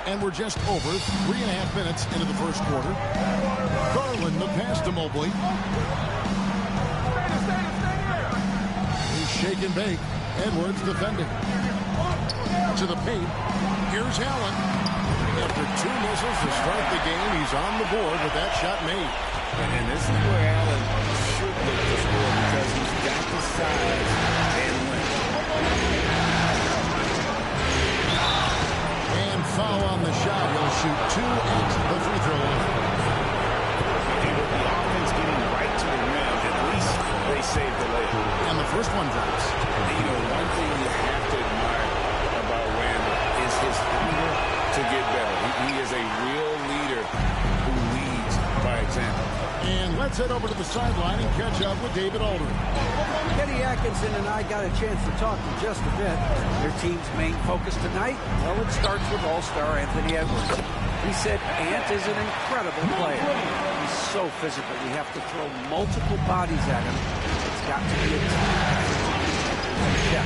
And we're just over 3.5 minutes into the first quarter. Garland, the pass to Mobley. He's shake and bake. Edwards defending. To the paint. Here's Allen. After 2 misses to start the game, he's on the board with that shot made. And this is where Allen should look to score because he's got the size and length. And foul on the shot. He'll shoot 2 at the free throw line. And with the offense getting right to the rim, at least they saved the layup. And the first one drops. You know, one thing you have to admire about Randall is his hunger to get better. He is a real leader who leads by example. And let's head over to the sideline and catch up with David Aldridge. Kenny Atkinson and I got a chance to talk in just a bit. Their team's main focus tonight, well, it starts with All-Star Anthony Edwards. He said Ant is an incredible player. He's so physical. We have to throw multiple bodies at him. It's got to be a team effort. Yeah,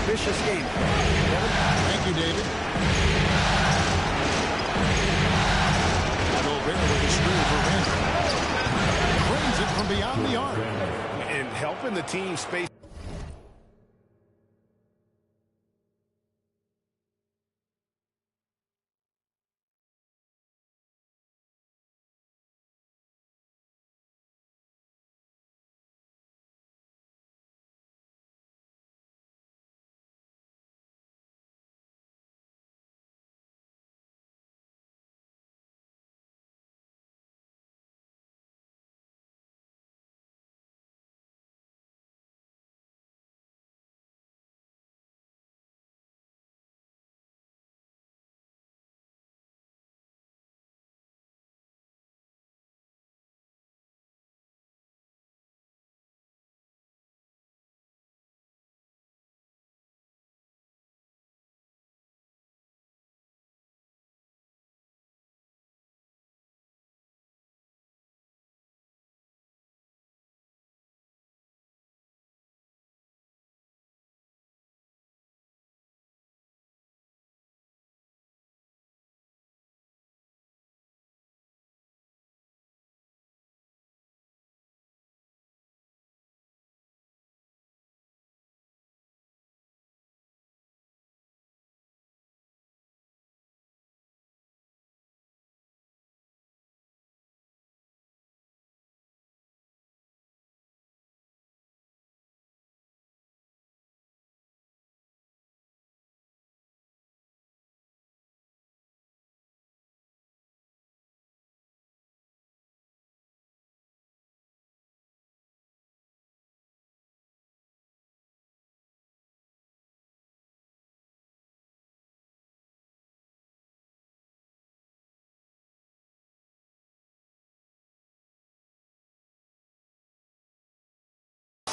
ambitious game. Kevin? Thank you, David. Gobert with a screen for Randall. Brings it from beyond the arc. And helping the team space.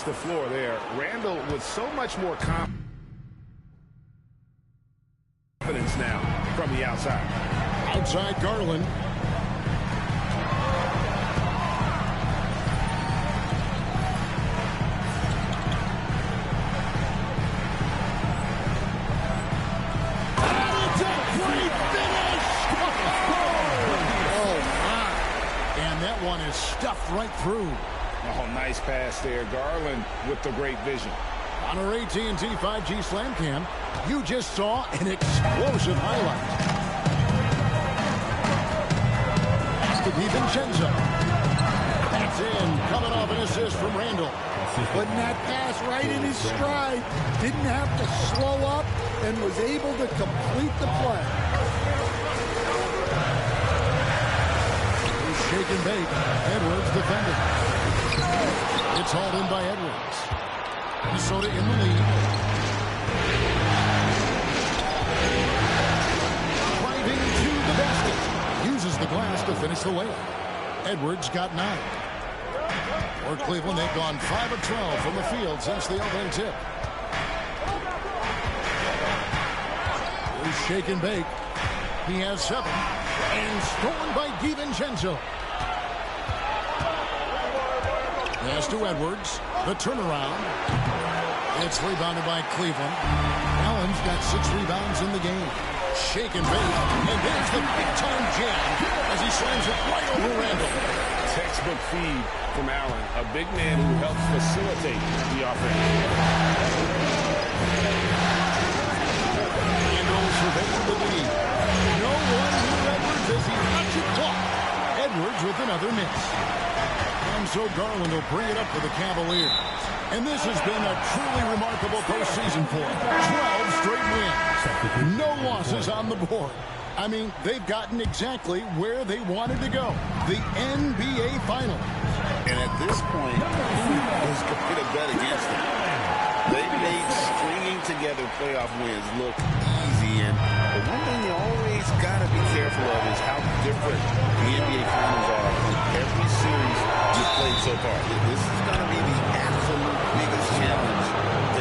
The floor there. Randall with so much more confidence now from the outside. Outside Garland. It's a great finish! Oh, my. And that one is stuffed right through. Oh, nice pass there. Garland with the great vision. On our AT&T 5G Slam Cam, you just saw an explosive highlight. Pass to DiVincenzo. That's in. Coming off an assist from Randall. Putting that pass right in his stride. Didn't have to slow up and was able to complete the play. He's shake and bake. Edwards defending. It's hauled in by Edwards. Minnesota in the lead. Driving to the basket. Uses the glass to finish the layup. Edwards got 9. For Cleveland, they've gone 5 of 12 from the field since the opening tip. Here's shake and bake. He has 7. And stolen by DiVincenzo. Pass to Edwards. The turnaround. It's rebounded by Cleveland. Allen's got 6 rebounds in the game. Shake and bake. And there's the big-time jam as he slams it right over Randall. Textbook feed from Allen, a big man who helps facilitate the offense. Randall surveys the lead. No one near Edwards as he cuts it clock. Edwards with another miss. And so Garland will bring it up for the Cavaliers. And this has been a truly remarkable postseason for them. 12 straight wins. No losses on the board. I mean, they've gotten exactly where they wanted to go. The NBA Finals. And at this point, who is going to bet against them? They've made stringing together playoff wins look easy. And the one thing you always got to be careful of is how different the NBA Finals are from every series you've played so far. This is going to be the absolute biggest challenge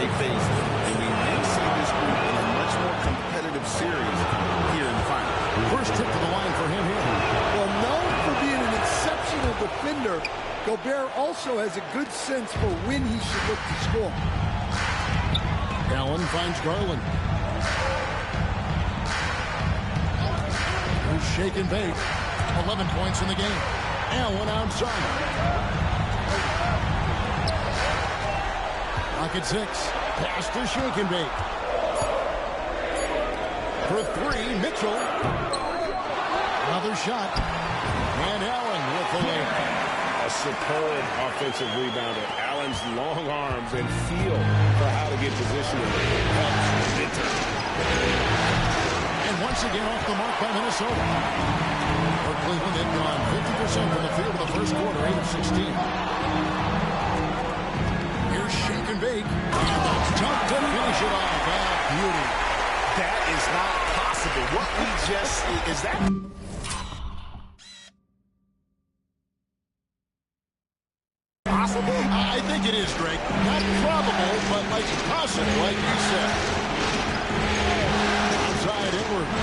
they face. And we may see this group in a much more competitive series here in the final. First trip to the line for him here. Well, known for being an exceptional defender, Gobert also has a good sense for when he should look to score. Allen finds Garland. Here's shake and bake. 11 points in the game. Allen outside. Pocket 6. Pass to shake and bake. For 3, Mitchell. Another shot. And Allen with the layup. A superb offensive rebounder. Allen's long arms and feel for how to get positioned helps mid-turn. And once again off the mark by Minnesota. For Cleveland, they've gone 50% from the field in the first quarter, 8 of 16. Here's shake and bake. And that's tough to finish it off. Beauty. That is not possible. What we just is that. I think it is, Greg. Not probable, but like possible, like you said. Outside Edwards.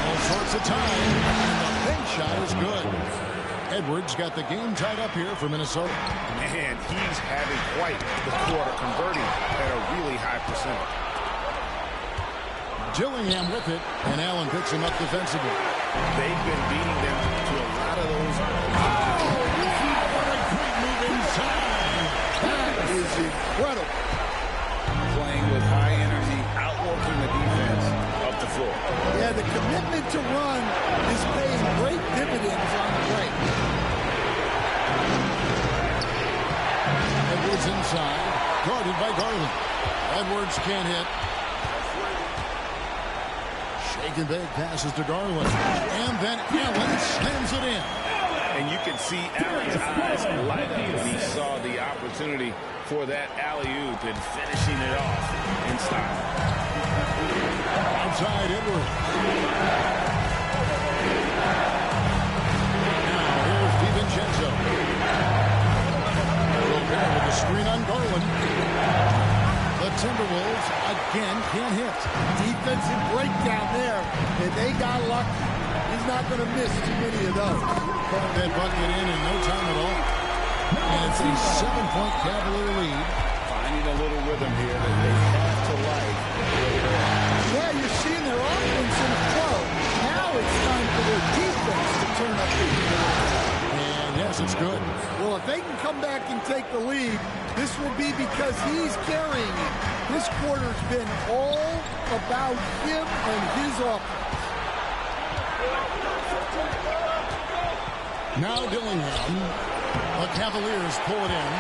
All sorts of time. And the bank shot is good. Edwards got the game tied up here for Minnesota. Man, he's having quite the quarter, converting at a really high percentage. Dillingham with it, and Allen picks him up defensively. They've been beating them to a lot of those. What a great move inside. That is incredible. Playing with high energy, outworking the defense up the floor. Yeah, the commitment to run is paying great dividends on the break. Edwards inside, guarded by Garland. Edwards can't hit. Shake and bake passes to Garland. And then Allen slams it in. And you can see Allen's eyes light up when he saw the opportunity for that alley-oop and finishing it off in style. Outside Edwards. Now here's DiVincenzo. Gobert with the screen on Garland. The Timberwolves again can't hit. Defensive breakdown there, and they got lucky. He's not going to miss too many of those. Put that bucket in no time at all. And it's a 7-point Cavalier lead. Finding a little rhythm here that they have to like. Yeah, you're seeing their offense in a flow. Now it's time for their defense to turn up the heat. And yes, it's good. Well, if they can come back and take the lead, this will be because he's carrying it. This quarter's been all about him and his offense. Now Dillingham. The Cavaliers pull it in.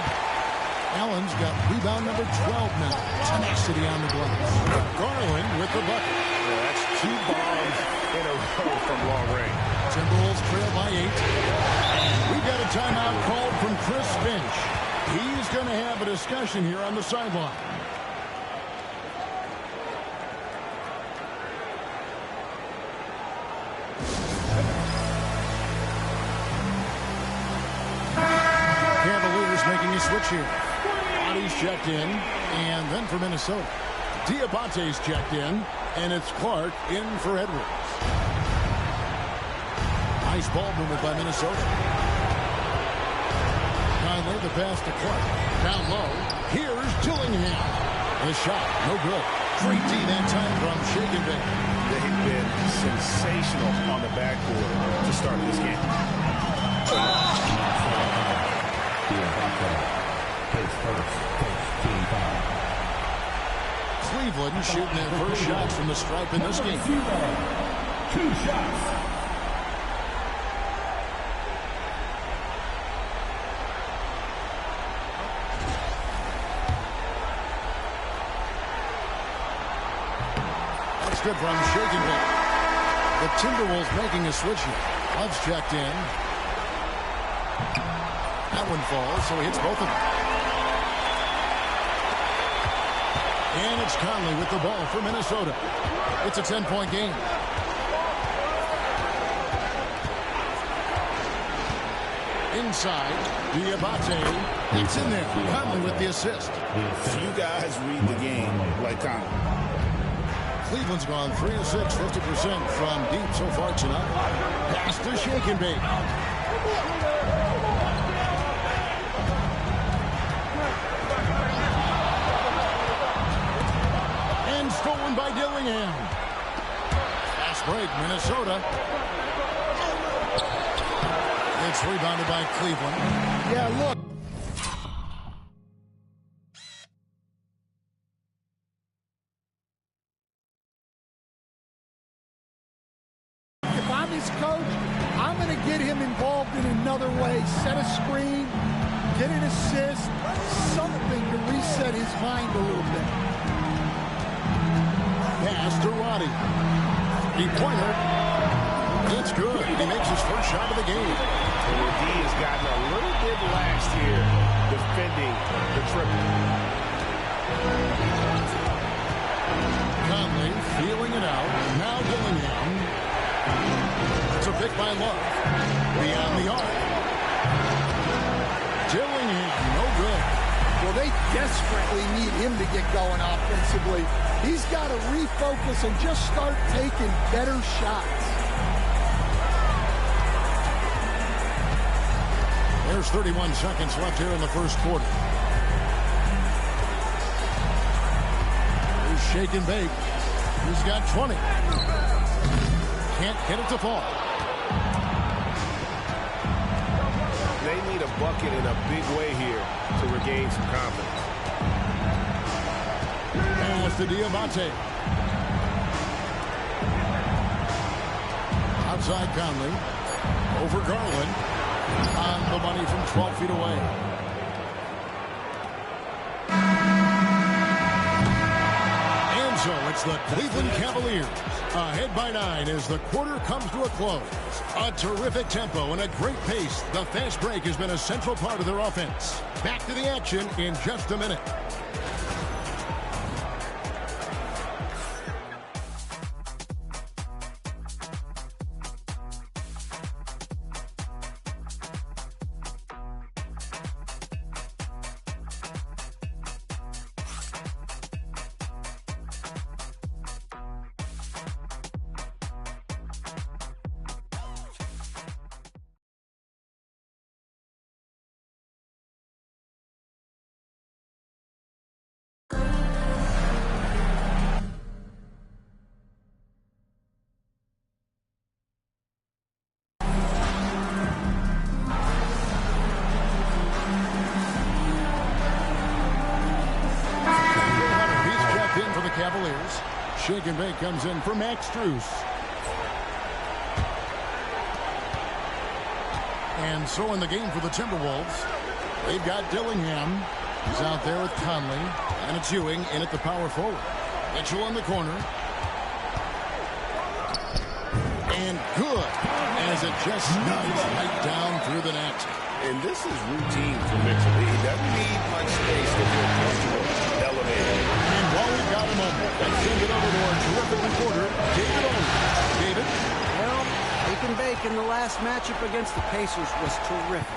Allen's got rebound number 12 now. Tenacity on the glass. Garland with the bucket. Well, that's 2 bombs in a row from long range. Timberwolves trail by 8. And we've got a timeout called from Chris Finch. He's going to have a discussion here on the sideline. Cavaliers making a switch here. Body's checked in, and then for Minnesota, Diabate's checked in, and it's Clark in for Edwards. Nice ball movement by Minnesota. Conley, the pass to Clark. Down low. Here's Dillingham. The shot, no good. Great D that time from Shaken Bake. They've been sensational on the backboard to start this game. Cleveland shooting their first shots from the stripe in this game. 2 shots. That's good from Shaken Bake. The Timberwolves making a switch here. Love's checked in. That one falls, so he hits both of them. And it's Conley with the ball for Minnesota. It's a 10-point game. Inside, Diabate. It's in there. Conley with the assist. Few guys read the game like Conley. Cleveland's gone 3 of 6, 50% from deep so far tonight. Pass to Shaken Bake. And stolen by Dillingham. Fast break, Minnesota. It's rebounded by Cleveland. Yeah, look. If I'm his coach, I'm going to get him involved in another way. Set a screen, get an assist, something to reset his mind a little bit. Pass to Roddy. Three-pointer. It's good. He makes his first shot of the game. And D has gotten a little bit lax here defending the triple. Conley feeling it out. Now Dillingham. It's a pick by Love. Beyond the arc. Dillingham, no good. Well, they desperately need him to get going offensively. He's got to refocus and just start taking better shots. There's 31 seconds left here in the first quarter. Here's Shaken Bake. He's got 20. Can't get it to fall. They need a bucket in a big way here to regain some confidence. Pass to Diabate. Outside Conley. Over Garland. On the money from 12 feet away. And so it's the Cleveland Cavaliers ahead by 9 as the quarter comes to a close. A terrific tempo and a great pace. The fast break has been a central part of their offense. Back to the action in just a minute. Cavaliers. Shaken Bake comes in for Max Strus. And so in the game for the Timberwolves, they've got Dillingham. He's out there with Conley. And it's Ewing in at the power forward. Mitchell in the corner. And good as it just snugs right down through the net. And this is routine for Mitchell. He doesn't need much space to feel comfortable elevating. And while we've got a moment, let's send it over to our terrific reporter, David Owen. David? Well, Shaken Bake in the last matchup against the Pacers was terrific.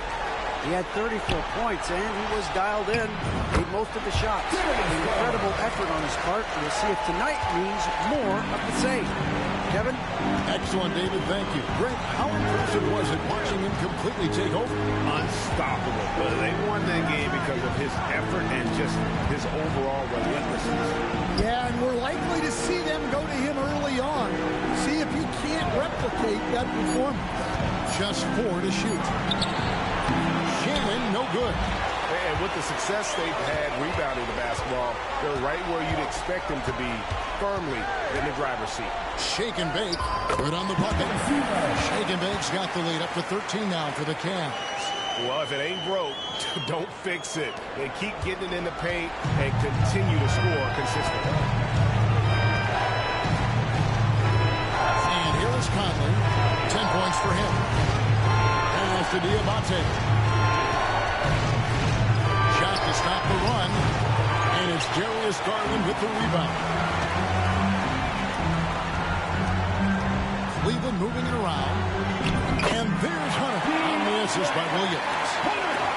He had 34 points, and he was dialed in, made most of the shots. An incredible effort on his part. We'll see if tonight means more of the same. Kevin? Excellent, David. Thank you. Greg, how impressive was it watching him completely take over? Unstoppable. But they won that game because of his effort and just his overall relentlessness. Yeah, and we're likely to see them go to him early on. See if he can't replicate that performance. Just 4 to shoot. Shannon, no good. And with the success they've had rebounding the basketball, they're right where you'd expect them to be, firmly in the driver's seat. Shake and bake. Good on the bucket. Shake and bake's got the lead up to 13 now for the Cavs. Well, if it ain't broke, don't fix it. They keep getting it in the paint and continue to score consistently. And here is Conley. 10 points for him. Pass to Diabate. Shot to stop the run. And it's Darius Garland with the rebound. Cleveland moving it around. And there's Hunter on the assist by Williams.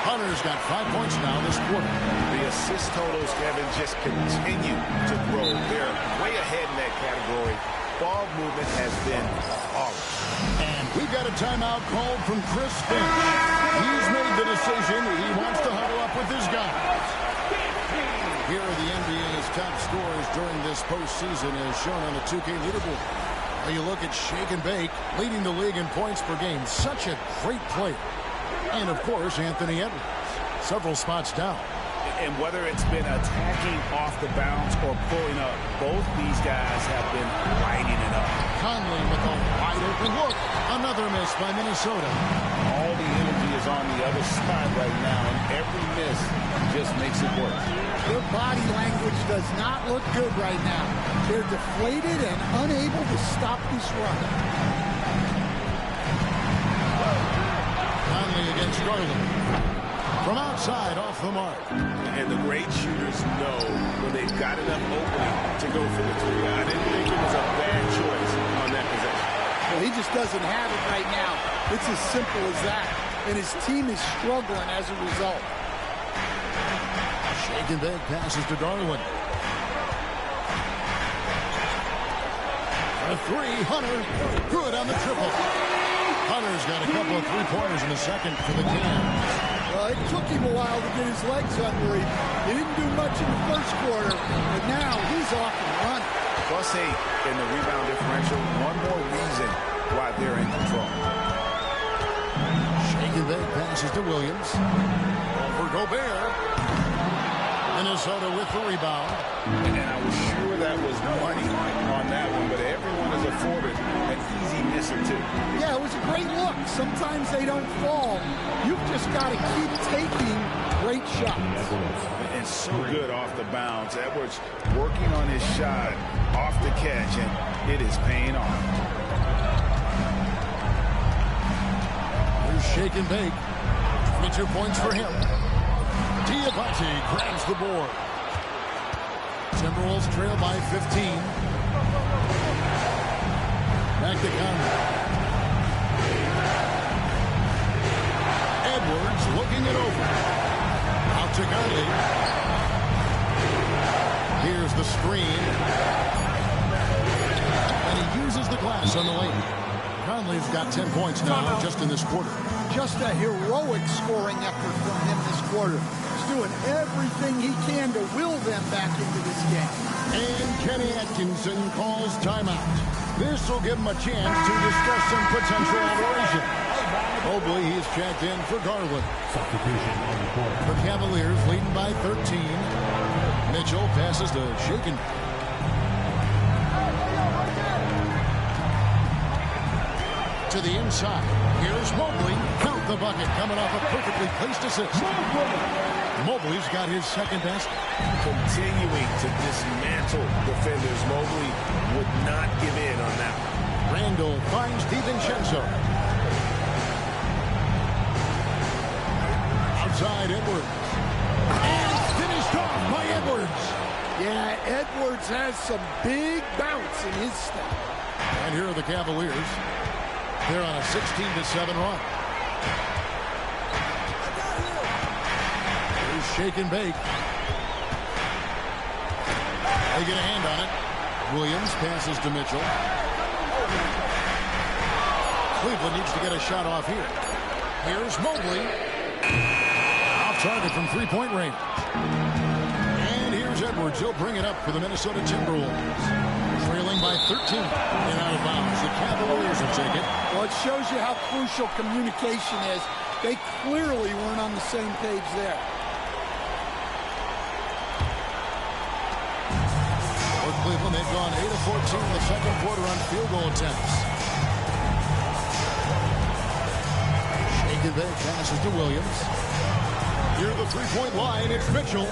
Hunter's got 5 points now this quarter. The assist totals, Kevin, just continue to grow. They're way ahead in that category. Ball movement has been flawless. And we've got a timeout called from Chris Finch. He's made the decision. He wants to huddle up with his guys. Here are the NBA's top scorers during this postseason as shown on the 2K leaderboard. Now you look at Shake and Bake, leading the league in points per game. Such a great player. And, of course, Anthony Edwards. Several spots down. And whether it's been attacking off the bounce or pulling up, both these guys have been lighting it up. Conley with a wide open look. Another miss by Minnesota. All the energy is on the other side right now, and every miss just makes it worse. Their body language does not look good right now. They're deflated and unable to stop this run. Conley against Garland. From outside, off the mark. And the great shooters know when they've got enough opening to go for the three. I didn't think it was a bad choice on that possession. Well, he just doesn't have it right now. It's as simple as that. And his team is struggling as a result. Shake and bake passes to Garland. A three, Hunter. Good on the triple. Hunter's got a couple of three-pointers in the second for the Cavs. Well, it took him a while to get his legs under him. He didn't do much in the first quarter, but now he's off and running. +8 in the rebound differential. One more reason why they're in control. Shake and bake passes to Williams. Over Gobert. Minnesota with the rebound. And I was sure that was money on that one, but everyone is afforded an easy miss or two. Yeah, it was a great look. Sometimes they don't fall. You've just got to keep taking great shots. And so good off the bounce. Edwards working on his shot off the catch, and it is paying off. Here's Shake and bake. 22 points for him. Diabate grabs the board. Timberwolves trail by 15. Back to Conley. Edwards looking it over. Out to Conley. Here's the screen. And he uses the glass on the lane. Conley's got 10 points now just in this quarter. Just a heroic scoring effort from him this quarter. He's doing everything he can to will them back into this game. And Kenny Atkinson calls timeout. This will give him a chance to discuss some potential alteration. Mobley, he's checked in for Garland. Substitution on the court. The Cavaliers leading by 13. Mitchell passes to Shaken. To the inside. Here's Mobley. Count the bucket. Coming off a perfectly placed assist. Mobley's got his second basket. Continuing to dismantle defenders. Mobley would not give in on that one. Randall finds DiVincenzo. Outside Edwards. And finished off by Edwards. Yeah, Edwards has some big bounce in his step. And here are the Cavaliers. They're on a 16-7 run. Here's Shake and bake. They get a hand on it. Williams passes to Mitchell. Cleveland needs to get a shot off here. Here's Mobley. Off target from three-point range. And here's Edwards. He'll bring it up for the Minnesota Timberwolves. Trailing by 13 and out of bounds. The Cavaliers will take it. Well, it shows you how crucial communication is. They clearly weren't on the same page there. For Cleveland, they've gone 8 of 14 in the second quarter on field goal attempts. Shake and bake passes to Williams. Near the three-point line, it's Mitchell.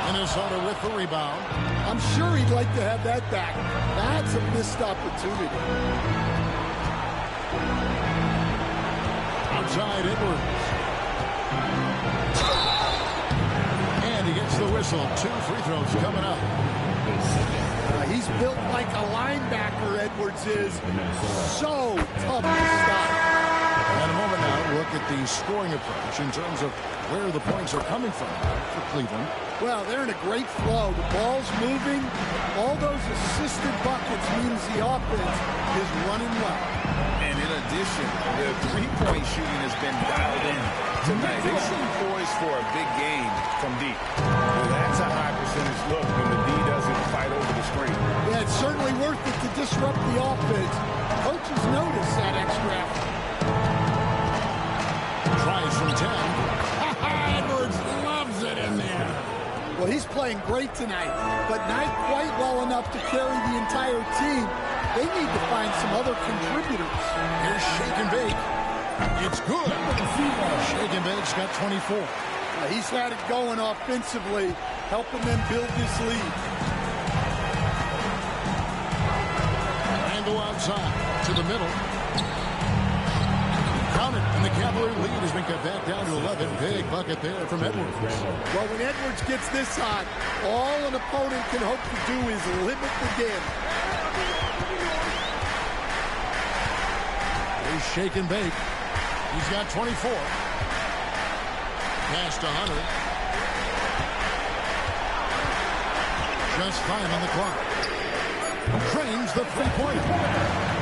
Minnesota with the rebound. I'm sure he'd like to have that back. That's a missed opportunity. Outside Edwards. And he gets the whistle. 2 free throws coming up. He's built like a linebacker, Edwards is. So tough to stop. In a moment now, look at the scoring approach in terms of where the points are coming from for Cleveland. Well, they're in a great flow. The ball's moving. All those assisted buckets means the offense is running well. And in addition, the three-point shooting has been dialed in tonight. They seem poised for a big game from deep. Well, that's a high percentage look when the D doesn't fight over the screen. Yeah, it's certainly worth it to disrupt the offense. Coaches notice that extra effort. Tries from 10. Edwards loves it in there. Well, he's playing great tonight, but not quite well enough to carry the entire team. They need to find some other contributors. Here's Shake and Bake. It's good. Shake and Bake's got 24. He's had it going offensively, helping them build this lead. And go outside to the middle. Counted, and the Cavalier lead has been cut back down to 11. Big bucket there from Edwards. Well, when Edwards gets this hot, all an opponent can hope to do is limit the damage. Here's Shake and Bake. He's got 24. Pass to Hunter. Just 5 on the clock. Trains the three-pointer.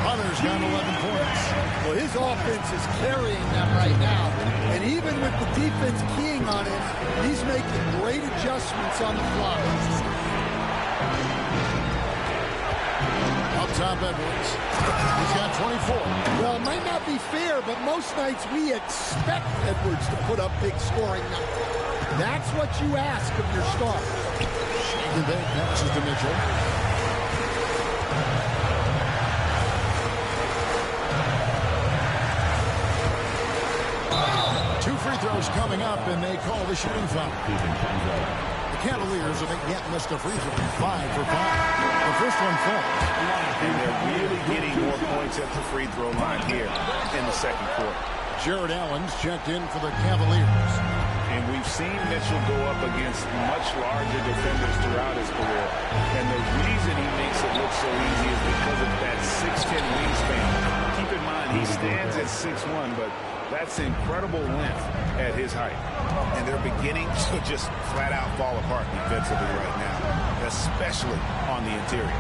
Hunter's got 11 points. Well, his offense is carrying them right now. And even with the defense keying on him, he's making great adjustments on the fly. Up top, Edwards. He's got 24. Well, it might not be fair, but most nights we expect Edwards to put up big scoring numbers. That's what you ask of your star. Shake and Bake passes to Mitchell. Free throws coming up, and they call the shooting foul. The Cavaliers have yet missed a free throw. 5 for 5. The first one falls. And they're really getting more points at the free throw line here in the second quarter. Jared Allen's checked in for the Cavaliers. And we've seen Mitchell go up against much larger defenders throughout his career. And the reason he makes it look so easy is because of that 6'10 wingspan. Keep in mind, he stands at 6'1", but that's incredible length at his height. And they're beginning to just flat out fall apart defensively right now, especially on the interior.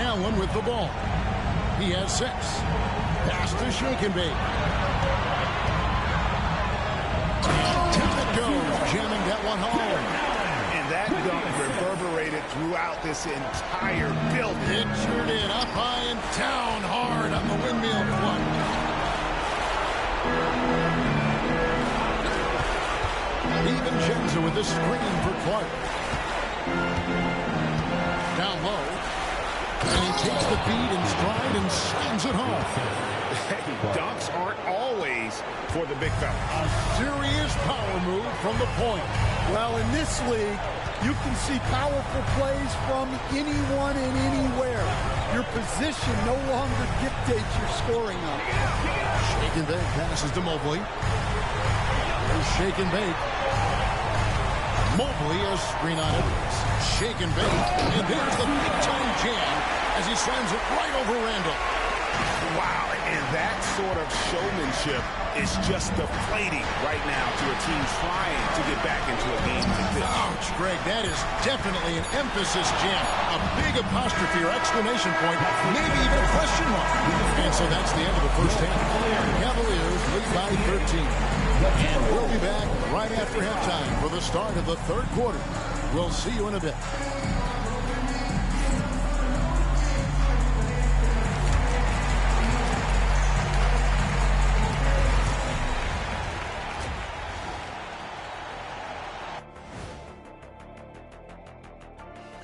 Allen with the ball. He has 6. Pass to Shake and Bake. Down it goes, jamming that one home. And that dunk reverberated throughout this entire building. It turned in up high and down hard on the windmill front. Even Jensen with the screen for Clark. Down low. And he takes the feed in stride and slams it home. Hey, dunks aren't always for the big fella. A serious power move from the point. Well, in this league, you can see powerful plays from anyone and anywhere. Your position no longer dictates your scoring on it. Shake and Bake passes to Mobley. There's Shake and Bake. Mobley a screen on Edwards. Shake and Bake. And there's the big-time jam as he slams it right over Randall. Wow, and that sort of showmanship is just deflating right now to a team trying to get back into a game like this. Ouch, Greg, that is definitely an emphasis jam. A big apostrophe or exclamation point, maybe even a question mark. And so that's the end of the first half. The Cavaliers lead by 13. And we'll be back right after halftime for the start of the third quarter. We'll see you in a bit.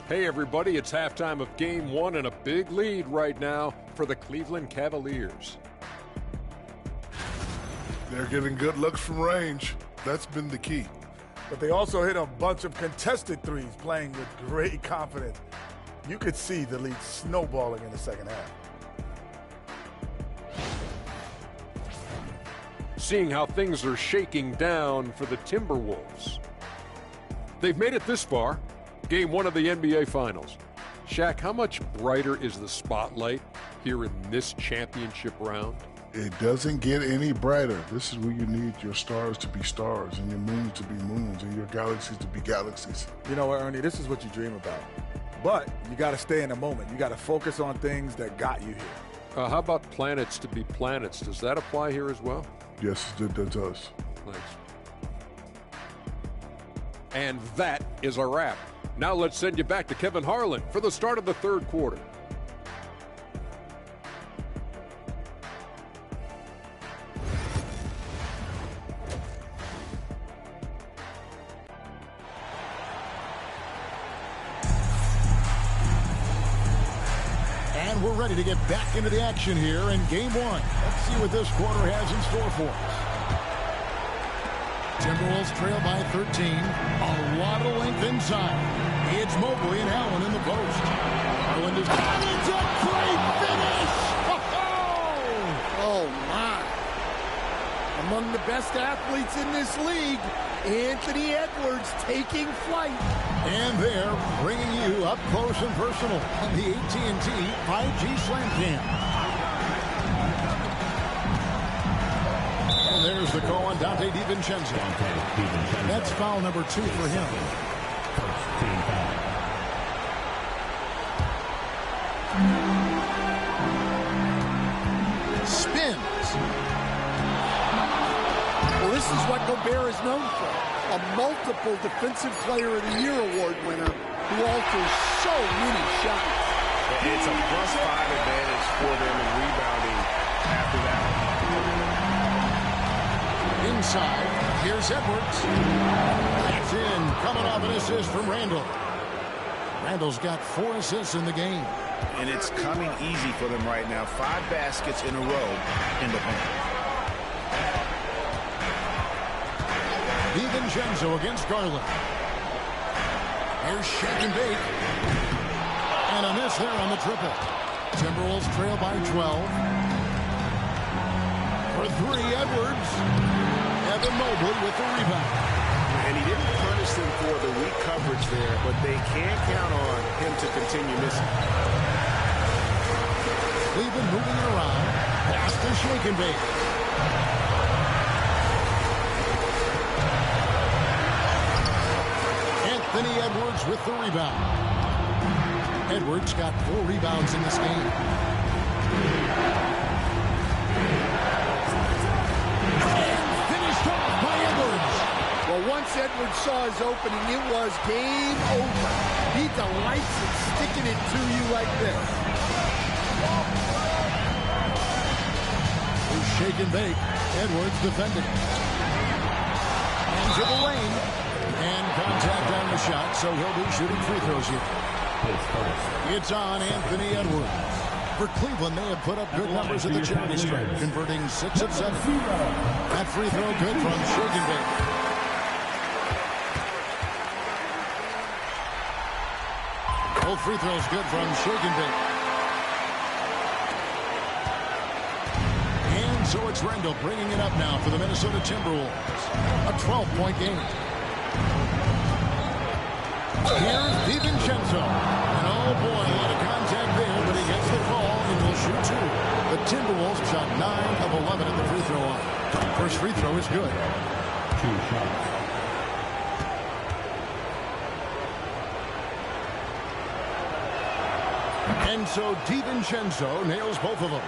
Hey everybody, it's halftime of game one and a big lead right now for the Cleveland Cavaliers. They're getting good looks from range. That's been the key. But they also hit a bunch of contested threes, playing with great confidence. You could see the lead snowballing in the second half. Seeing how things are shaking down for the Timberwolves. They've made it this far. Game one of the NBA Finals. Shaq, how much brighter is the spotlight here in this championship round? It doesn't get any brighter. This is where you need your stars to be stars and your moons to be moons and your galaxies to be galaxies. You know what, Ernie? This is what you dream about. But you got to stay in the moment. You got to focus on things that got you here. How about planets to be planets? Does that apply here as well? Yes, it does. Thanks. And that is a wrap. Now let's send you back to Kevin Harlan for the start of the third quarter. And we're ready to get back into the action here in game one. Let's see what this quarter has in store for us. Timberwolves trail by 13. A lot of length inside. It's Mobley and Allen in the post. Garland is down. It's a great finish! Oh, my. Among the best athletes in this league, Anthony Edwards taking flight. And they're bringing you up close and personal on the AT&T 5G Slam Cam. And there's the call on Dante DiVincenzo. That's foul number 2 for him. First team foul. Spins. Well, this is what Gobert is known for. A multiple Defensive Player of the Year award winner who alters so many shots. It's a +5 advantage for them in rebounding after that. Inside, here's Edwards. That's in, coming off an assist from Randall. Randall's got 4 assists in the game. And it's coming easy for them right now. 5 baskets in a row in the paint. DiVincenzo against Garland. Here's Shake and Bake. And a miss there on the triple. Timberwolves trail by 12. For 3, Edwards. Evan Mobley with the rebound. And he didn't punish them for the weak coverage there, but they can count on him to continue missing. Cleveland moving it around. Pass to Shake and Bake. Anthony Edwards with the rebound. Edwards got 4 rebounds in this game. Well, once Edwards saw his opening, it was game over. He delights in sticking it to you like this. Shake and Bake. Edwards defending. Into the lane. And contact on the shot, so he'll be shooting free throws here. It's on Anthony Edwards. For Cleveland, they have put up good numbers at the charity stripe, converting 6 of 7. That free throw good from Shake and Bake. Both free throws good from Shake and Bake. And so it's Randall bringing it up now for the Minnesota Timberwolves. A 12-point game. Here's DiVincenzo. And oh boy, a lot of contact there, but he gets the call and will shoot 2. The free throw is good. 2 shots. And so DiVincenzo nails both of them.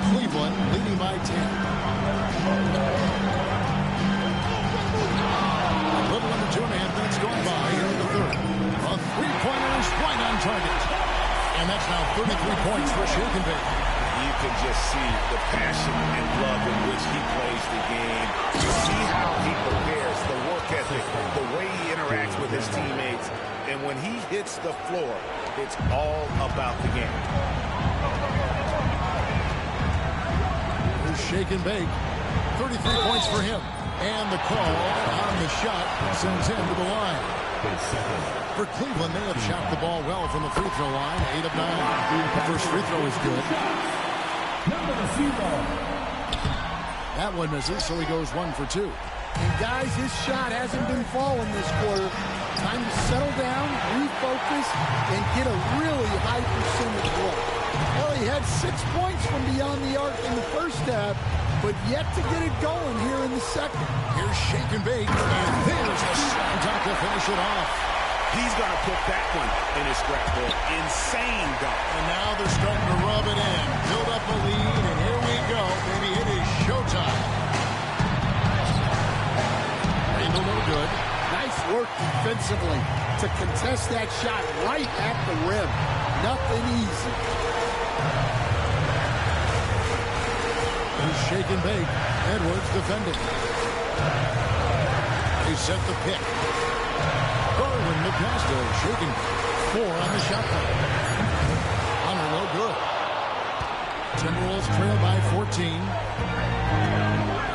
Cleveland leading by 10. A little under 2.5 minutes going by here in the third. A three-pointer is right on target. And that's now 33 points for Shake and Bake. You can just see the passion and love in which he plays the game. You see how he prepares, the work ethic, the way he interacts with his teammates. And when he hits the floor, it's all about the game. Here's Shake and Bake. 33 points for him. And the call on the shot sends him to the line. For Cleveland, they have shot the ball well from the free throw line. 8 of 9. The first free throw is good. That one misses, so he goes 1 for 2. And guys, his shot hasn't been falling this quarter. Time to settle down, refocus, and get a really high percentage look. Well, he had 6 points from beyond the arc in the first half, but yet to get it going here in the second. Here's Shake and Bake, and there's the slam dunk to finish it off. He's going to put that one in his scrapbook. Insane dunk. And now they're starting to rub it in, build up a lead, and here we go, baby. It is showtime. Randall, no good. Nice work defensively to contest that shot right at the rim. Nothing easy. Here's Shake and Bake. Edwards defending. They set the pick. Garland the pass to Shaking. 4 on the shot clock. Hunter no good. Timberwolves trail by 14.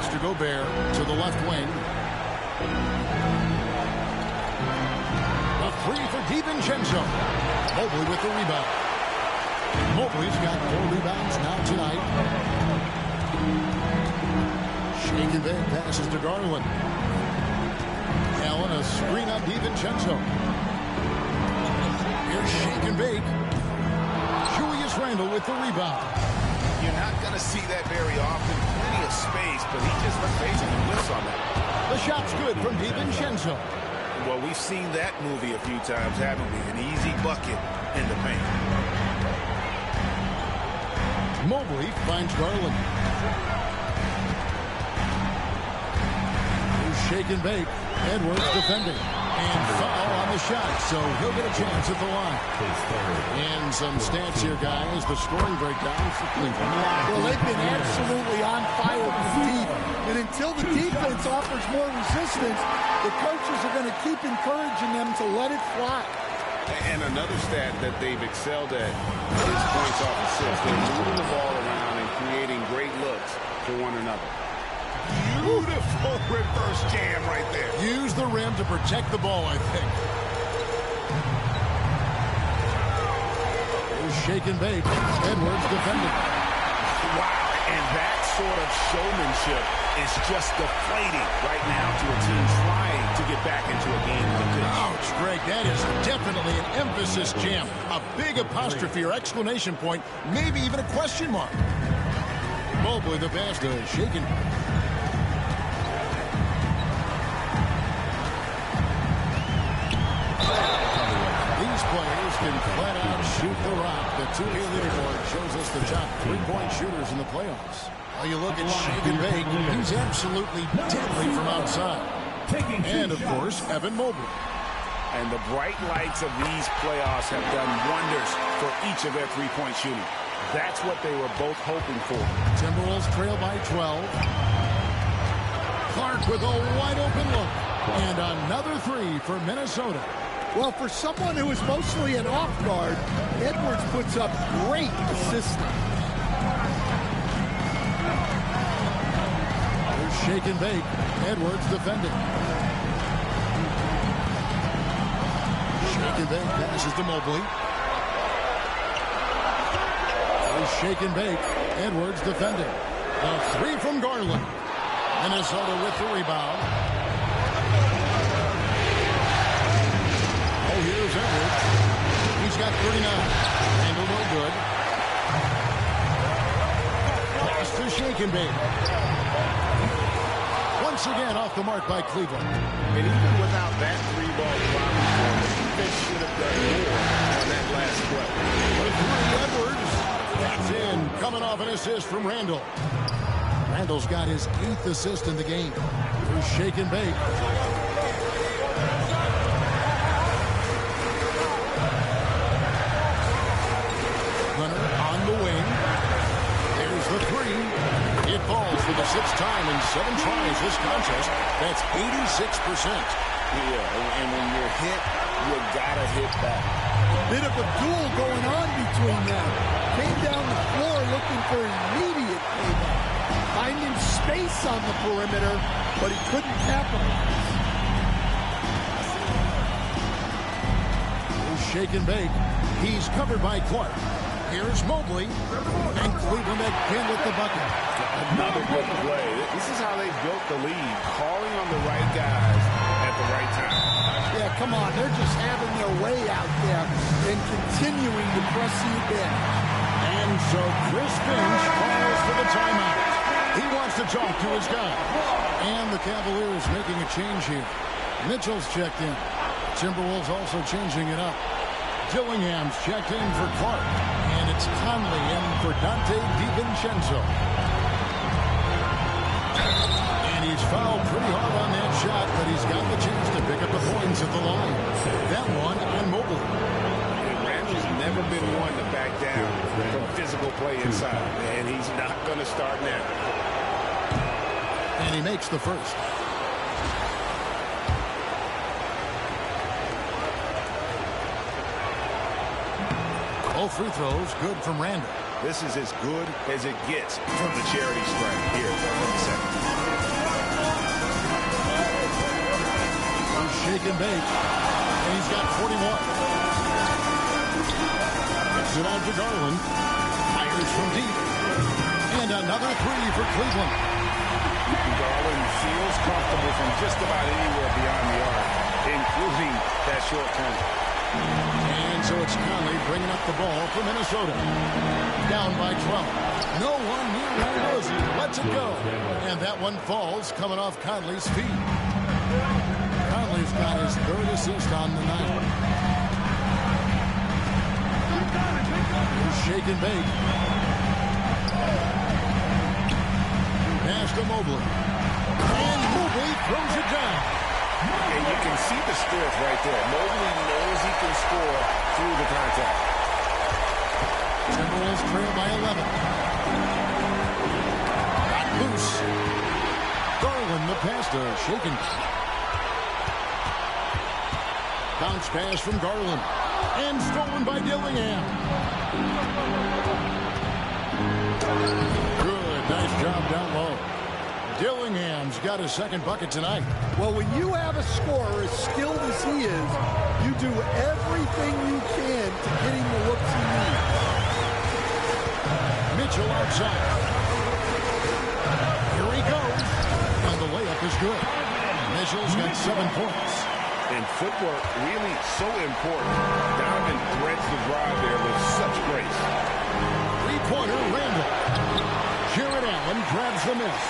Mr. Gobert to the left wing. A 3 for DiVincenzo. Mobley with the rebound. Mobley's got 4 rebounds now tonight. Shake and Bake passes to Garland. Allen a screen on DiVincenzo. Here's Shake and Bake. Julius Randle with the rebound. You're not going to see that very often. Plenty of space, but he just basically whiffs on that. The shot's good from DiVincenzo. Well, we've seen that movie a few times, haven't we? An easy bucket in the paint. Mobley finds Garland. Here's Shake and Bake. Edwards defending. And foul on the shot, so he'll get a chance at the line. And some stats here, guys. The scoring breakdown for Cleveland. Well, they've been absolutely on fire from deep. And until the defense offers more resistance, the coaches are going to keep encouraging them to let it fly. And another stat that they've excelled at is points off assists. They're moving the ball around and creating great looks for one another. Beautiful reverse jam right there. Use the rim to protect the ball, I think. Here's Shake and Bake. Edwards defending. Wow, and that sort of showmanship is just deflating right now to a team trying to get back into a game like this. Ouch, Greg, that is definitely an emphasis jam. A big apostrophe or exclamation point, maybe even a question mark. Mobley the pass to Shake and These players can flat out shoot the rock. The 2-year leaderboard shows us the top 3-point shooters in the playoffs. Well, you look at Shake and Bake, he's absolutely deadly from outside. And, of course, Evan Mobley. And the bright lights of these playoffs have done wonders for each of their three-point shooting. That's what they were both hoping for. Timberwolves trail by 12. Clark with a wide-open look. And another 3 for Minnesota. Well, for someone who is mostly an off guard, Edwards puts up great assistance. Here's Shake and Bake. Edwards defending. Shake and Bake passes to Mobley. Here's Shake and Bake. Edwards defending. A 3 from Garland. Minnesota with the rebound. Oh, here's Edwards. He's got 39. Handle no good. Pass to Shake and Bake. Once again off the mark by Cleveland. And even without that 3-ball problem for him, the defense should have done more on that last play. With Edwards, that's in, coming off an assist from Randall. Randall's got his 8th assist in the game. Here's shake and bake. Leonard on the wing. There's the 3. It falls for the 6th time in 7 tries this contest. That's 86%. Yeah, and when you're hit, you gotta hit back. Bit of a duel going on between them. Came down the floor looking for immediate payback. Finding space on the perimeter, but he couldn't capitalize. Here's shake and bake. He's covered by Clark. Here's Mobley. And Cleveland again with the bucket. Another good play. This is how they built the lead, calling on the right guys at the right time. Yeah, come on. They're just having their way out there and continuing to press you in. And so Chris Finch calls for the timeout. He wants to talk to his guy. And the Cavaliers making a change here. Mitchell's checked in. Timberwolves also changing it up. Dillingham's checked in for Clark. And it's Conley in for Dante DiVincenzo. And he's fouled pretty hard on that shot, but he's got the chance to pick up the points at the line. That one on Mobley. Randall's never been one to back down from physical play inside, and he's not going to start now. And he makes the first. Both free throws good from Randall. This is as good as it gets from the charity stripe here in the second. Shake and bake. And he's got 41. Gets it out to Garland. Fires from deep. And another 3 for Cleveland. Garland feels comfortable from just about anywhere beyond the arc, including that short corner. And so it's Conley bringing up the ball for Minnesota. Down by 12. No one near Randall as he lets it go. And that one falls coming off Conley's feet. Conley's got his 3rd assist on the night. Here's shake and bake. Pass to Mobley. And Mobley throws it down. And you can see the strength right there. Mobley knows he can score through the contact. Timberwolves trail by 11. Got loose. Garland the pass to Shaken. Bounce pass from Garland. And stolen by Dillingham. Good. Nice job down low. Dillingham's got his 2nd bucket tonight. Well, when you have a scorer as skilled as he is, you do everything you can to get him the looks he needs. Mitchell outside. Here he goes. And the layup is good. Mitchell's got 7 points. And footwork really so important. Donovan threads the drive there with such grace. 3-pointer Randall. Jared Allen grabs the miss.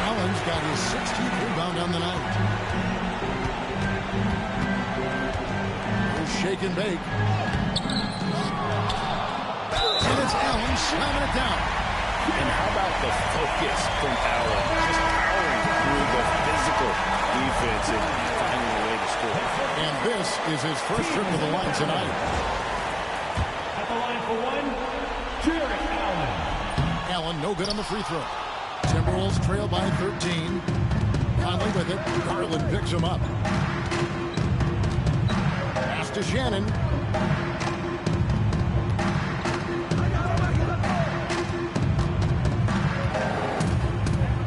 Allen's got his 16th rebound on the night. Here's shake and bake. And it's Allen slamming it down. And how about the focus from Allen? Just powering through the physical defense and finding a way to score. And this is his first trip to the line tonight. At the line for one, Jared Allen. Allen no good on the free throw. Timberwolves trail by 13. Conley with it. Garland picks him up. Pass to Shannon.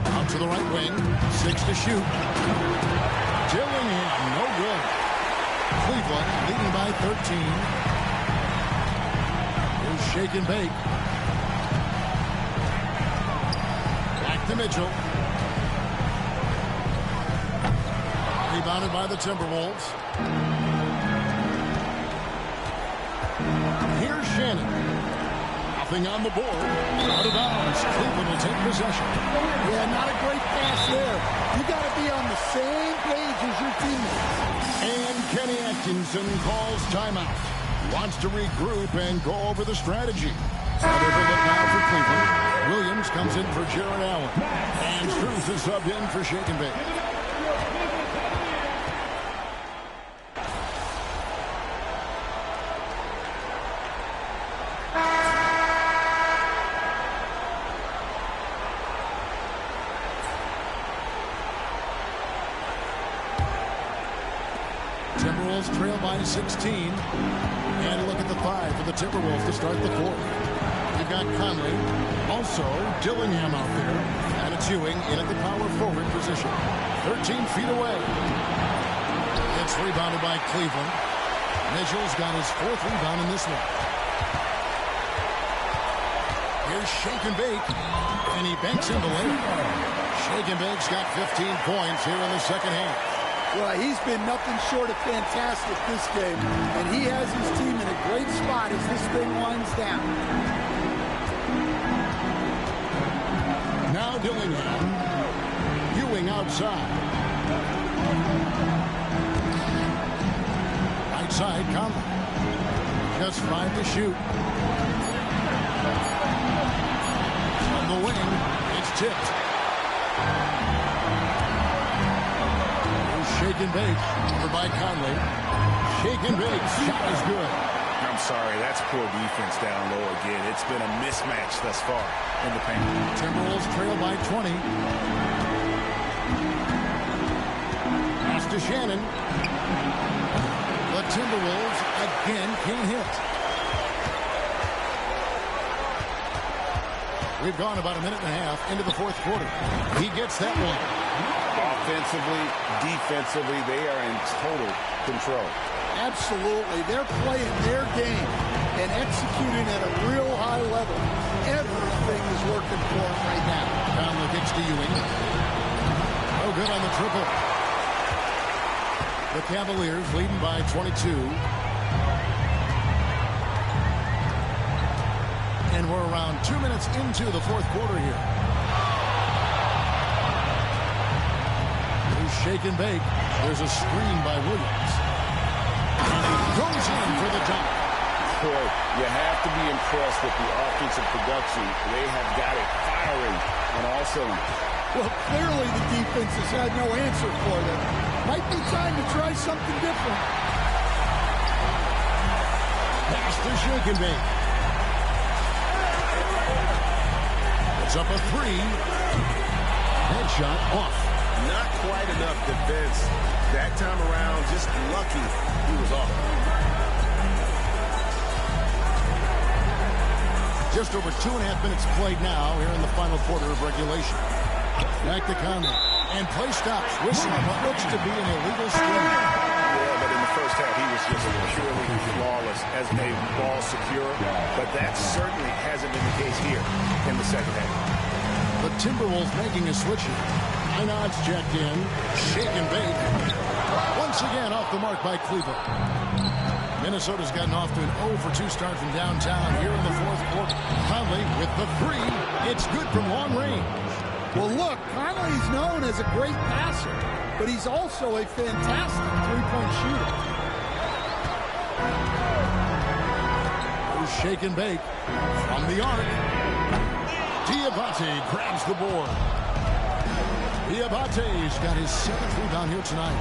Out to the right wing. 6 to shoot. Dillingham, no good. Cleveland leading by 13. Here's shake and bake. Back to Mitchell. Rebounded by the Timberwolves. Here's Shannon. Off Nothing on the board. Out of bounds. Cleveland will take possession. Yeah, not a great pass there. You got to be on the same page as your teammates. And Kenny Atkinson calls timeout. Wants to regroup and go over the strategy. So they're looking now for Cleveland. Williams comes in for Jared Allen. And Struz is subbed in for Shake and Bake. Timberwolves trail by 16. And a look at the 5 for the Timberwolves to start the 4th. You've got Conley, also Dillingham out there, and it's Ewing in at the power forward position. 13 feet away. It's rebounded by Cleveland. Mitchell's got his 4th rebound in this one. Here's Shake and Bake, and he banks in the lane. Shake and Bake's got 15 points here in the second half. Well, he's been nothing short of fantastic this game, and he has his team in a great spot as this thing winds down. Now Dillingham. Ewing outside. Right side, Conley. Just 5 to shoot. From the wing, it's tipped. Shake and Bake over by Conley. Shake and Bake. Shot is good. I'm sorry, that's poor defense down low again. It's been a mismatch thus far in the paint. Timberwolves trail by 20. Pass to Shannon. The Timberwolves again can't hit. We've gone about a minute and a half into the 4th quarter. He gets that one. Offensively, defensively, they are in total control. Absolutely. They're playing their game and executing at a real high level. Everything is working for them right now. Conley kicks to Ewing. No good on the triple. The Cavaliers leading by 22. And we're around 2 minutes into the 4th quarter here. Shake and Bake. There's a screen by Williams. And he goes in for the dunk. Boy, you have to be impressed with the offensive production. They have got it firing on all cylinders. Well, clearly the defense has had no answer for them. Might be time to try something different. Pass to Shake and Bake. It's up a 3. Headshot off. Not quite enough defense. That time around, just lucky he was off. Just over 2.5 minutes played now here in the final quarter of regulation. Back to Conley. And play stops. Whistle on what looks to be an illegal screen. Yeah, but in the first half, he was just purely flawless as a ball secure. But that certainly hasn't been the case here in the second half. The Timberwolves making a switch here. Einod's checked in. Shake and Bake. Once again off the mark by Cleveland. Minnesota's gotten off to an 0-for-2 start from downtown here in the 4th quarter. Conley with the 3. It's good from long range. Well, look, Conley's known as a great passer, but he's also a fantastic three-point shooter. There's Shake and Bake from the arc. Diabate grabs the board. Diabate's got his 7th rebound here tonight.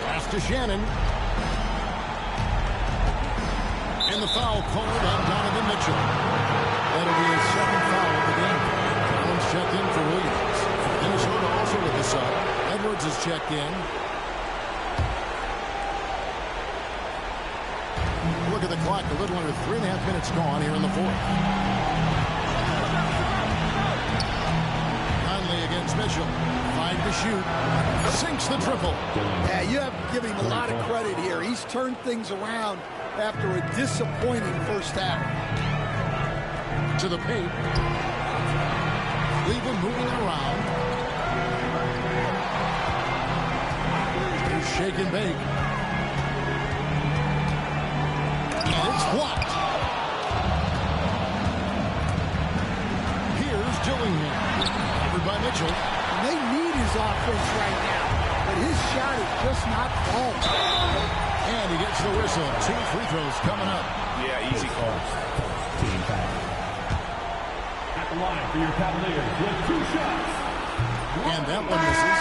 Pass to Shannon. And the foul called on Donovan Mitchell. That'll be his 2nd foul of the game. Allen's checked in for Williams. Minnesota also with the sub. Edwards is checked in. Look at the clock. A little under 3.5 minutes gone here in the 4th. Against Mitchell. 5 to shoot. Sinks the triple. Yeah, you have to give him a lot of credit here. He's turned things around after a disappointing first half. To the paint. Cleveland moving around. Here's Shake and Bake. And it's Blocked. Here's Dillingham. Covered by Mitchell. And they need his offense right now, but his shot is just not falling. And he gets the whistle. 2 free throws coming up. Yeah, easy call. Team foul. At the line for your Cavaliers with 2 shots. And that one misses.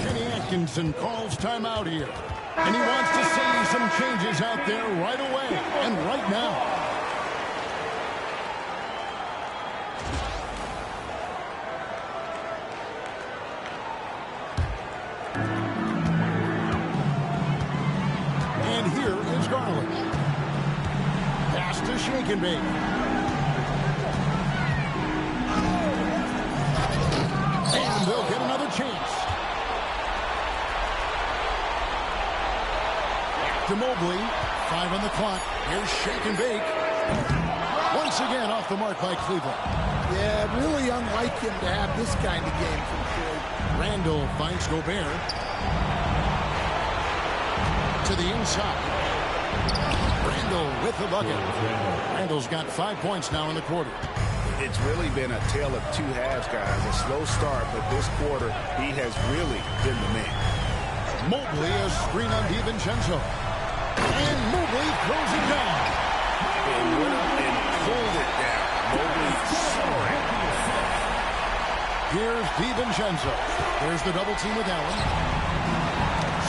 Kenny Atkinson calls timeout here. And he wants to see some changes out there right away and right now. And here is Garland. Pass to Shake and Bake. And they'll get another chance. To Mobley, 5 on the clock. Here's Shake and Bake. Once again off the mark by Cleveland. Yeah, really unlike him to have this kind of game from Detroit. Randall finds Gobert. To the inside. Randall with the bucket. Randall's got 5 points now in the quarter. It's really been a tale of 2 halves, guys. A slow start, but this quarter, he has really been the man. Mobley, a screen on DiVincenzo. And Mobley throws it down. And went up and pulled it down. Mobley soaring. Here's DiVincenzo. There's the double team with Allen.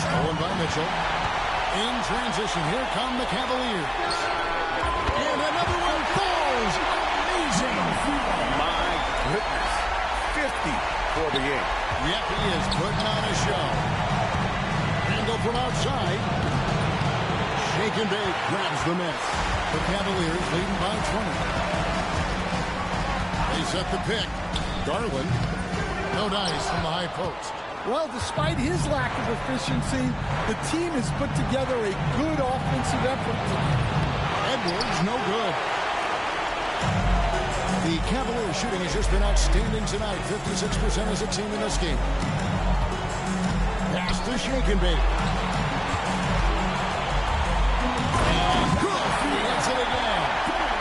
Stolen by Mitchell. In transition, here come the Cavaliers. And another one falls. Amazing. My goodness. 50 for the game. Yep, he is putting on a show. Randall from outside. Shake and Bake grabs the miss. The Cavaliers leading by 20. They set the pick. Garland. No dice from the high post. Well, despite his lack of efficiency, the team has put together a good offensive effort tonight. Edwards, no good. The Cavaliers shooting has just been outstanding tonight. 56% as a team in this game. Pass to Shake and Bake. And good. He hits it again.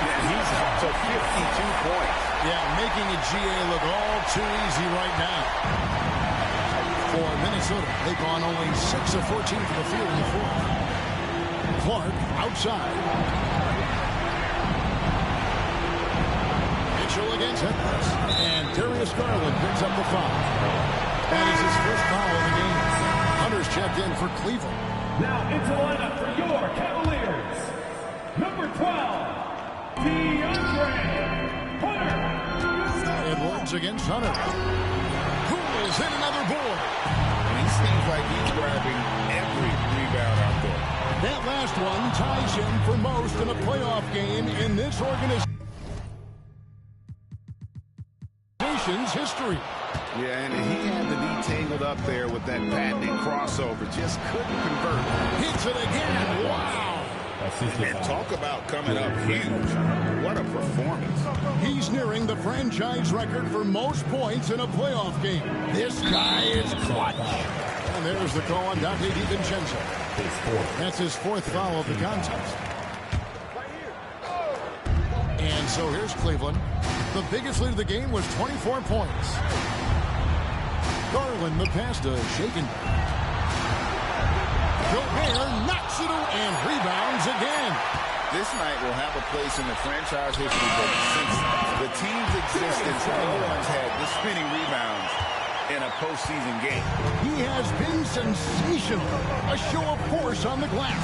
Yeah, he's up to 52 points. Yeah, making a GA look all too easy right now. For Minnesota, they've gone only 6 of 14 from the field in the fourth. Clark outside. Mitchell against Edwards. And Darius Garland picks up the foul. That is his first foul of the game. Hunter's checked in for Cleveland. Now into the lineup for your Cavaliers. Number 12, DeAndre Hunter. Edwards against Hunter. Pulls in another board. And he seems like he's grabbing every rebound out there. That last one ties him for most in a playoff game in this organization's history. Yeah, and he had to be tangled up there with that patented crossover. Just couldn't convert. Hits it again. Wow. And talk about coming up huge. What a performance. He's nearing the franchise record for most points in a playoff game. This guy is clutch. And there's the call on Dante DiVincenzo. That's his 4th foul of the contest. And so here's Cleveland. The biggest lead of the game was 24 points. Garland, the pass to Shaken. Gobert knocks it away and rebounds again. This night will have a place in the franchise history book since the team's existence. No one's had this many rebounds in a postseason game. He has been sensational. A show of force on the glass.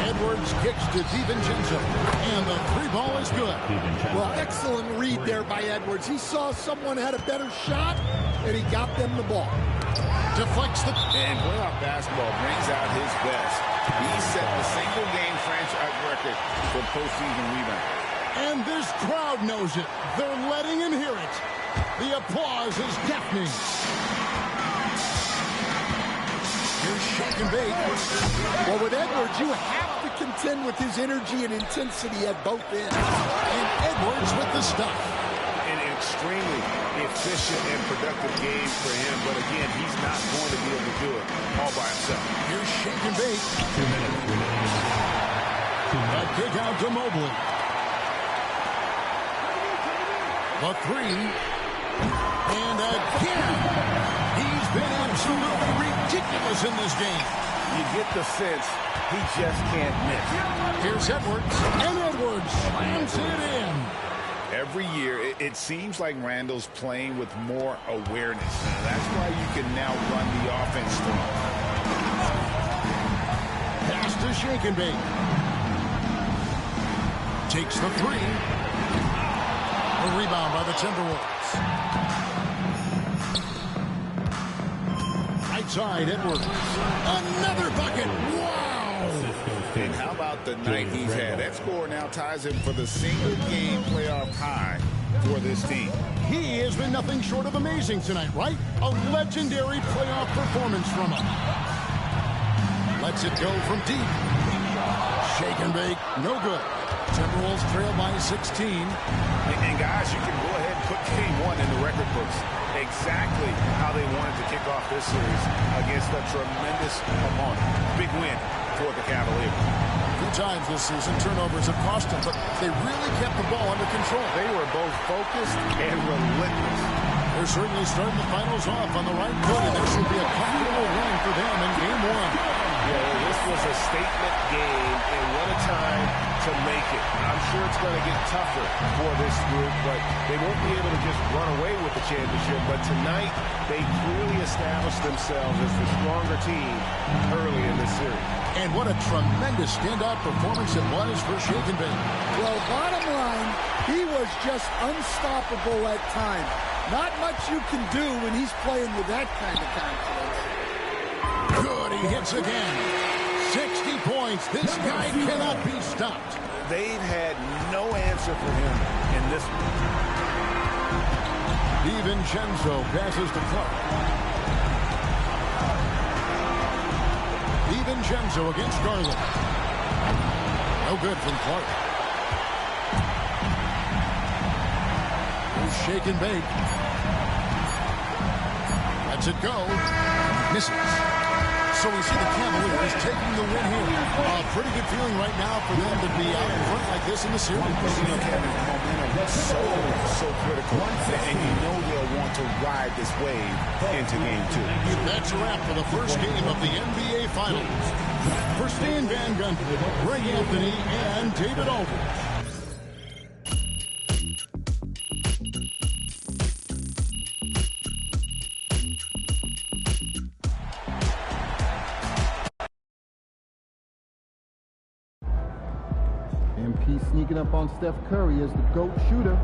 Edwards kicks to DiVincenzo, and the 3-ball is good. Well, excellent read there by Edwards. He saw someone had a better shot, and he got them the ball. Deflects the... And playoff basketball brings out his best. He set the single-game franchise record for postseason rebound. And this crowd knows it. They're letting him hear it. The applause is deafening. Here's Shake and Bake. Well, with Edwards, you have to contend with his energy and intensity at both ends. And Edwards with the stuff. And extremely efficient and productive game for him, but again, he's not going to be able to do it all by himself. Here's shake and bake. 2 minutes remaining. A kick out to Mobley. The three. And again, he's been absolutely ridiculous in this game. You get the sense he just can't miss. Here's Edwards, and Edwards slams it in. Every year, it seems like Randall's playing with more awareness. That's why you can now run the offense through. Pass to shake and bake. Takes the three. A rebound by the Timberwolves. Right side, Edwards. Another bucket. Wow. And how about the night he's had? That score now ties him for the single-game playoff high for this team. He has been nothing short of amazing tonight, right? A legendary playoff performance from him. Lets it go from deep. Shake and bake, no good. Timberwolves trail by 16. And guys, you can go ahead and put game one in the record books. Exactly how they wanted to kick off this series against a tremendous opponent. Big win for the Cavaliers. Two times this season, turnovers have cost them, but they really kept the ball under control. They were both focused and relentless. They're certainly starting the finals off on the right foot, and this should be a comfortable win for them in game one. Yeah, this was a statement game, and what a time to make it. I'm sure it's going to get tougher for this group, but they won't be able to just run away with the championship. But tonight, they clearly established themselves as the stronger team early in this series. And what a tremendous standout performance it was for Shake and Bake. Well, bottom line, he was just unstoppable at times. Not much you can do when he's playing with that kind of confidence. Good, he hits again. 60 points. This guy cannot be stopped. They've had no answer for him in this one. DiVincenzo passes to Clark. DiVincenzo against Garland. No good from Clark. Here's shake and bake. Lets it go. Misses. So we see the Cavaliers taking the win here. A pretty good feeling right now for them to be out in front like this in the series. You know, Kevin, momentum is so critical, and you know they'll want to ride this wave into game two. That's a wrap for the first game of the NBA Finals. For Stan Van Gundy, Greg Anthony, and David Aldridge. MP sneaking up on Steph Curry as the GOAT shooter.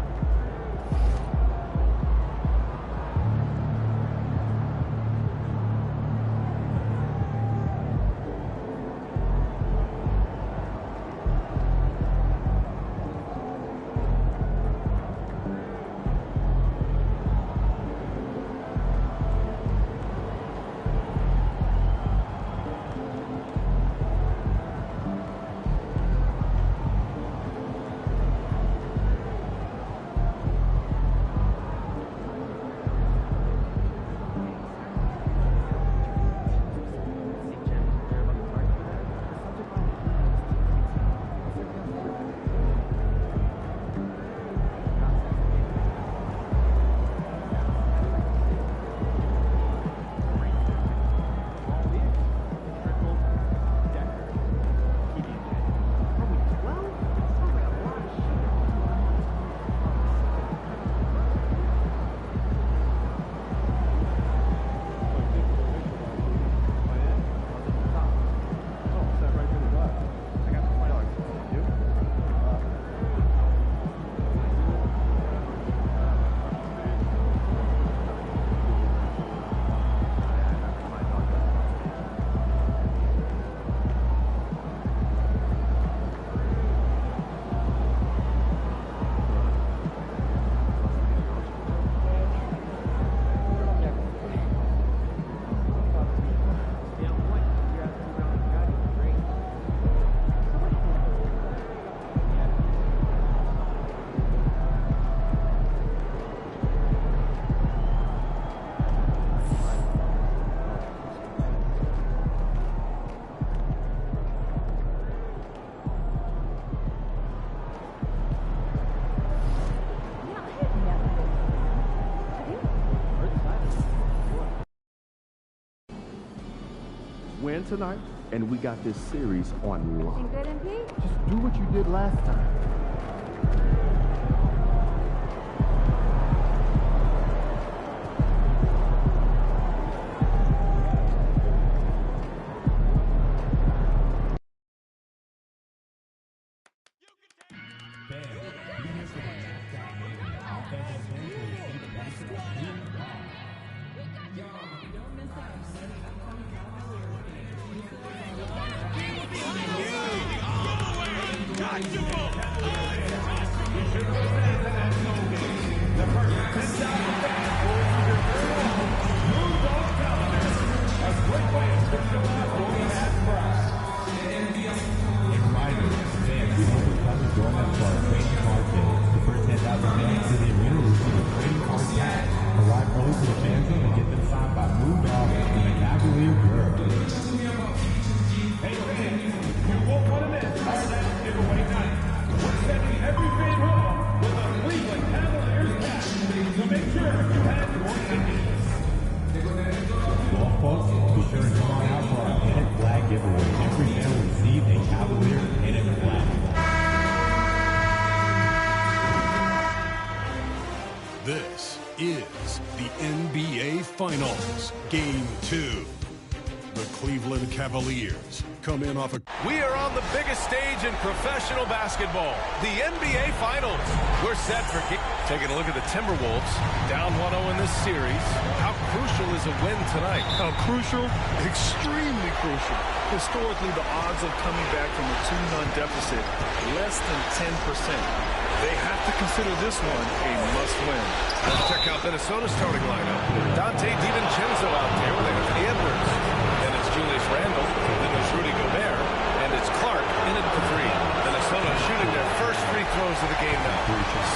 win tonight, and we got this series on lock. Good, MP? Just do what you did last time. This is the NBA Finals, Game 2. The Cleveland Cavaliers come in off a... We are on the biggest stage in professional basketball, the NBA Finals. We're set for... Taking a look at the Timberwolves, down 1-0 in this series. How crucial is a win tonight? How crucial? Extremely crucial. Historically, the odds of coming back from a 2-0 deficit, less than 10%. They have to consider this one a must-win. Let's check out Minnesota's starting lineup. Dante DiVincenzo out there with Anthony Edwards. Then it's Julius Randle. Then there's Rudy Gobert. And it's Clark in it for three. Minnesota shooting their first free throws of the game now.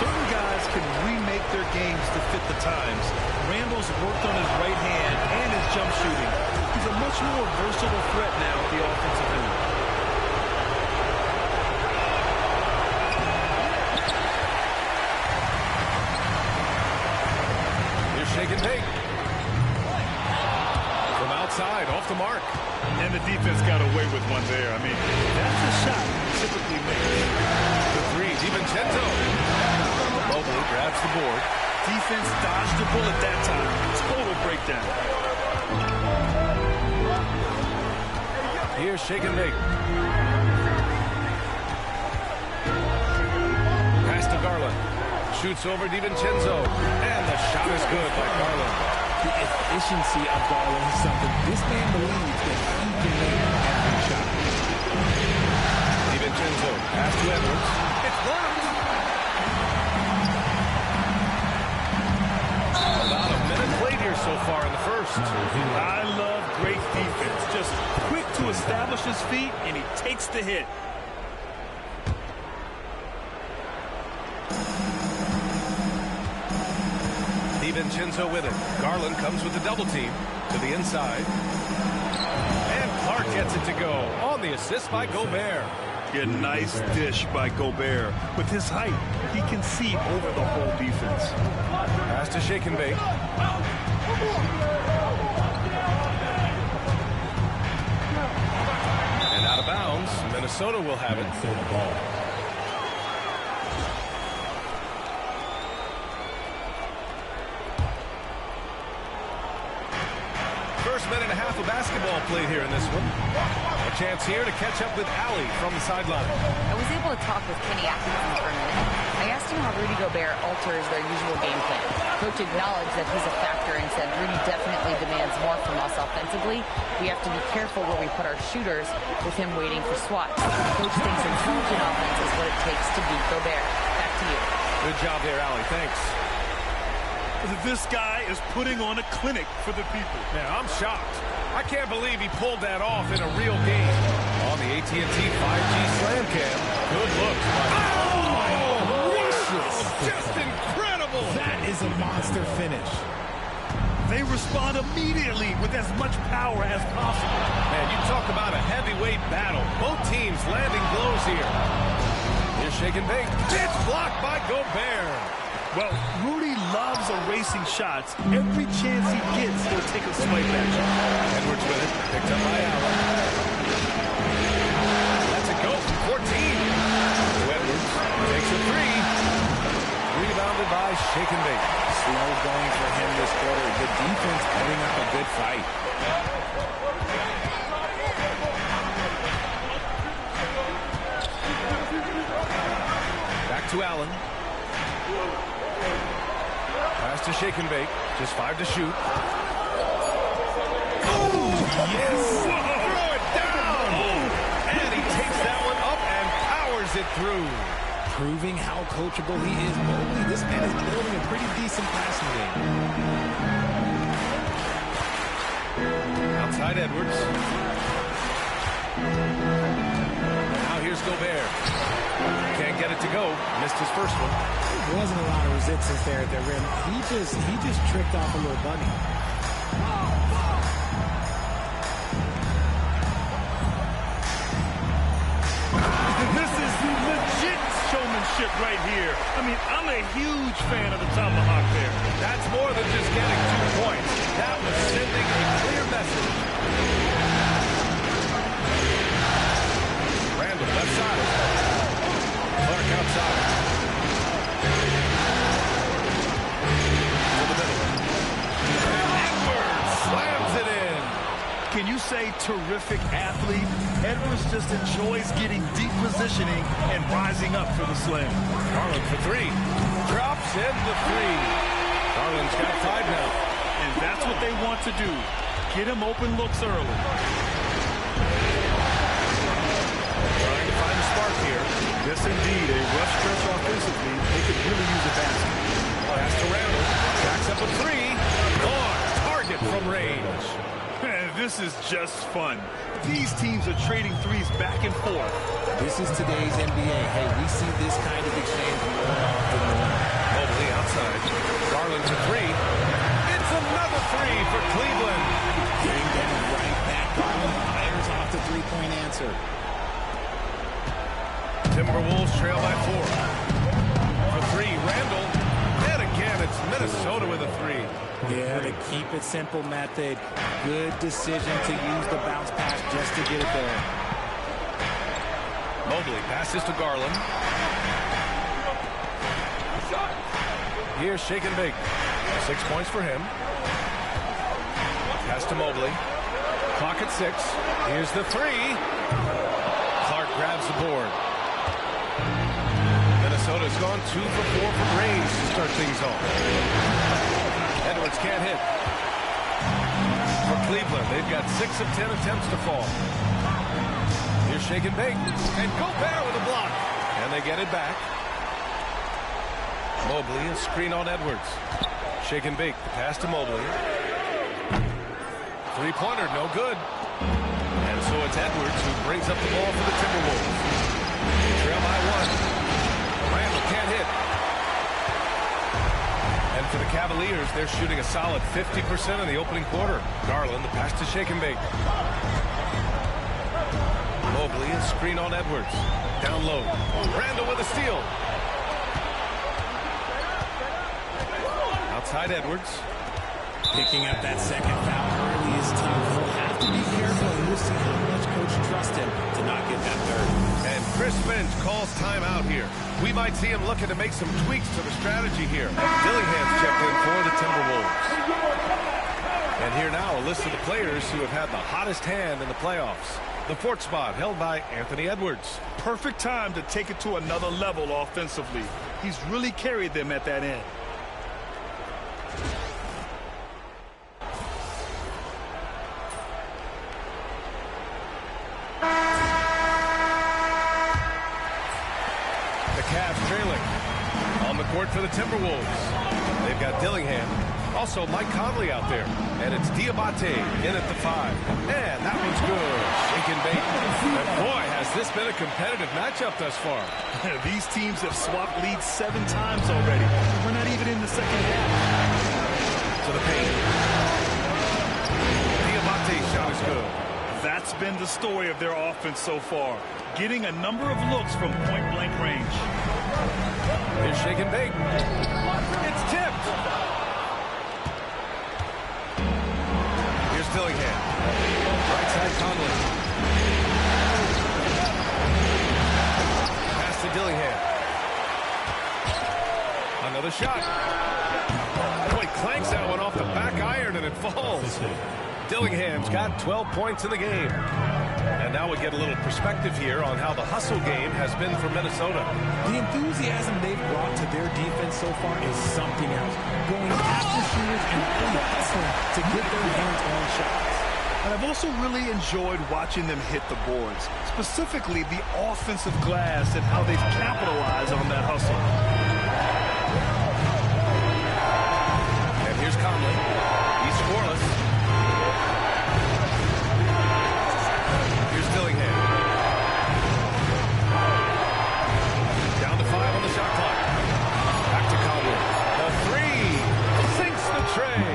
Certain guys can remake their games to fit the times. Randle's worked on his right hand and his jump shooting. He's a much more versatile threat now at the offensive end. Shake and bake. From outside, off the mark. And the defense got away with one there. I mean, that's a shot typically made. The three, DiVincenzo. Mobley grabs the board. Defense dodged the bullet that time. Total breakdown. Here's shake and bake. Pass to Garland. Shoots over DiVincenzo. And the shot is good by Garland. The efficiency of Garland is something this man believes that he can make every shot. DiVincenzo. Pass to Edwards. It's blocked. About a minute played here so far in the first. I love great defense. Just quick to establish his feet, and he takes the hit. DiVincenzo with it. Garland comes with the double team to the inside. And Clark gets it to go on the assist by Gobert. A nice dish by Gobert. With his height, he can see over the whole defense. Pass to shake and bake. And out of bounds. Minnesota will have it. Minnesota ball. First minute and a half of basketball played here in this one. A chance here to catch up with Allie from the sideline. I was able to talk with Kenny Atkinson for a minute. I asked him how Rudy Gobert alters their usual game plan. Coach acknowledged that he's a factor and said Rudy definitely demands more from us offensively. We have to be careful where we put our shooters with him waiting for swats. Coach thinks intelligent offense is what it takes to beat Gobert. Back to you. Good job there, Allie. Thanks. This guy is putting on a clinic for the people. Man, I'm shocked. I can't believe he pulled that off in a real game. On the AT&T 5G Slam Cam. Good look. Oh, just incredible. That is a monster finish. They respond immediately with as much power as possible. Man, you talk about a heavyweight battle. Both teams landing blows here. Here's shake and bake. It's blocked by Gobert. Well, Rudy loves erasing shots. Every chance he gets, he'll take a swipe at you. Edwards with it. Picked up by Allen. Lets it go from 14. Edwards takes a three. Rebounded by Shake and Bake. Slow going for him this quarter. The defense putting up a good fight. Back to Allen. Pass to Shake and Bake. Just 5 to shoot. Oh, yes! Throw it down! And he takes that one up and powers it through. Proving how coachable he is. Mobley, this man is building a pretty decent passing game. Outside Edwards. Now here's Gobert. Can't get it to go. Missed his first one. There wasn't a lot of resistance there at the rim. He just tricked off a little bunny. This is legit showmanship right here. I mean, I'm a huge fan of the tomahawk there. That's more than just getting 2 points. That was sending a clear message. Randall, left side. Clark outside. To the middle. Edwards slams it in. Can you say terrific athlete? Edwards just enjoys getting deep positioning and rising up for the slam. Garland for 3. Drops in the 3. Garland's got 5 now. And that's what they want to do. Get him open looks early. Trying to find a spark here. Yes, indeed. A rough stretch offensively. They could really use a basket. Pass to Randall. Backs up a 3. Gone. Target from range. This is just fun. These teams are trading threes back and forth. This is today's NBA. Hey, we see this kind of exchange more often than not. Mobley outside. Garland to 3. It's another 3 for Cleveland. Getting them right back. Garland fires off the three-point answer. Timberwolves trail by 4. For 3, Randall. And again, it's Minnesota with a 3. Yeah, the keep it simple method. Good decision to use the bounce pass just to get it there. Mobley passes to Garland. Here's Shake and Bake. 6 points for him. Pass to Mobley. Clock at 6. Here's the 3. Clark grabs the board. Minnesota's gone 2 for 4 from range to start things off. Edwards can't hit. For Cleveland, they've got 6 of 10 attempts to fall. Here's Shake and Bake. And Gobert with a block. And they get it back. Mobley, a screen on Edwards. Shake and Bake. The pass to Mobley. Three-pointer, no good. And so it's Edwards who brings up the ball for the Timberwolves. They trail by 1. Randall can't hit. And for the Cavaliers, they're shooting a solid 50% in the opening quarter. Garland, the pass to Shake and Bake. Mobley, a screen on Edwards. Down low. Randall with a steal. Outside Edwards. Picking up that second foul early is tough. He'll have to be careful, and we'll see how much coach trusts him to not get that third. And Chris Finch calls timeout here. We might see him looking to make some tweaks to the strategy here. Dillingham's checked in for the Timberwolves. And here now a list of the players who have had the hottest hand in the playoffs. The 4th spot held by Anthony Edwards. Perfect time to take it to another level offensively. He's really carried them at that end. Court for the Timberwolves. They've got Dillingham. Also Mike Conley out there. And it's Diabate in at the 5. And that one's good. Shake and Bake. And boy, has this been a competitive matchup thus far. These teams have swapped leads 7 times already. We're not even in the second half. To the paint. Diabate's shot is good. That's been the story of their offense so far. Getting a number of looks from point-blank range. Here's Shake and Bake. It's tipped. Here's Dillingham. Right side Conley. Pass to Dillingham. Another shot. Oh, he clanks that one off the back iron and it falls. Dillingham's got 12 points in the game. And now we get a little perspective here on how the hustle game has been for Minnesota. The enthusiasm they've brought to their defense so far is something else. Going after shooters and really hustling to get their hands on shots. And I've also really enjoyed watching them hit the boards, specifically the offensive glass and how they've capitalized on that hustle. And here's Conley. He's scoreless. Here's Dillingham. Down to 5 on the shot clock. Back to Conley. The three sinks the tray.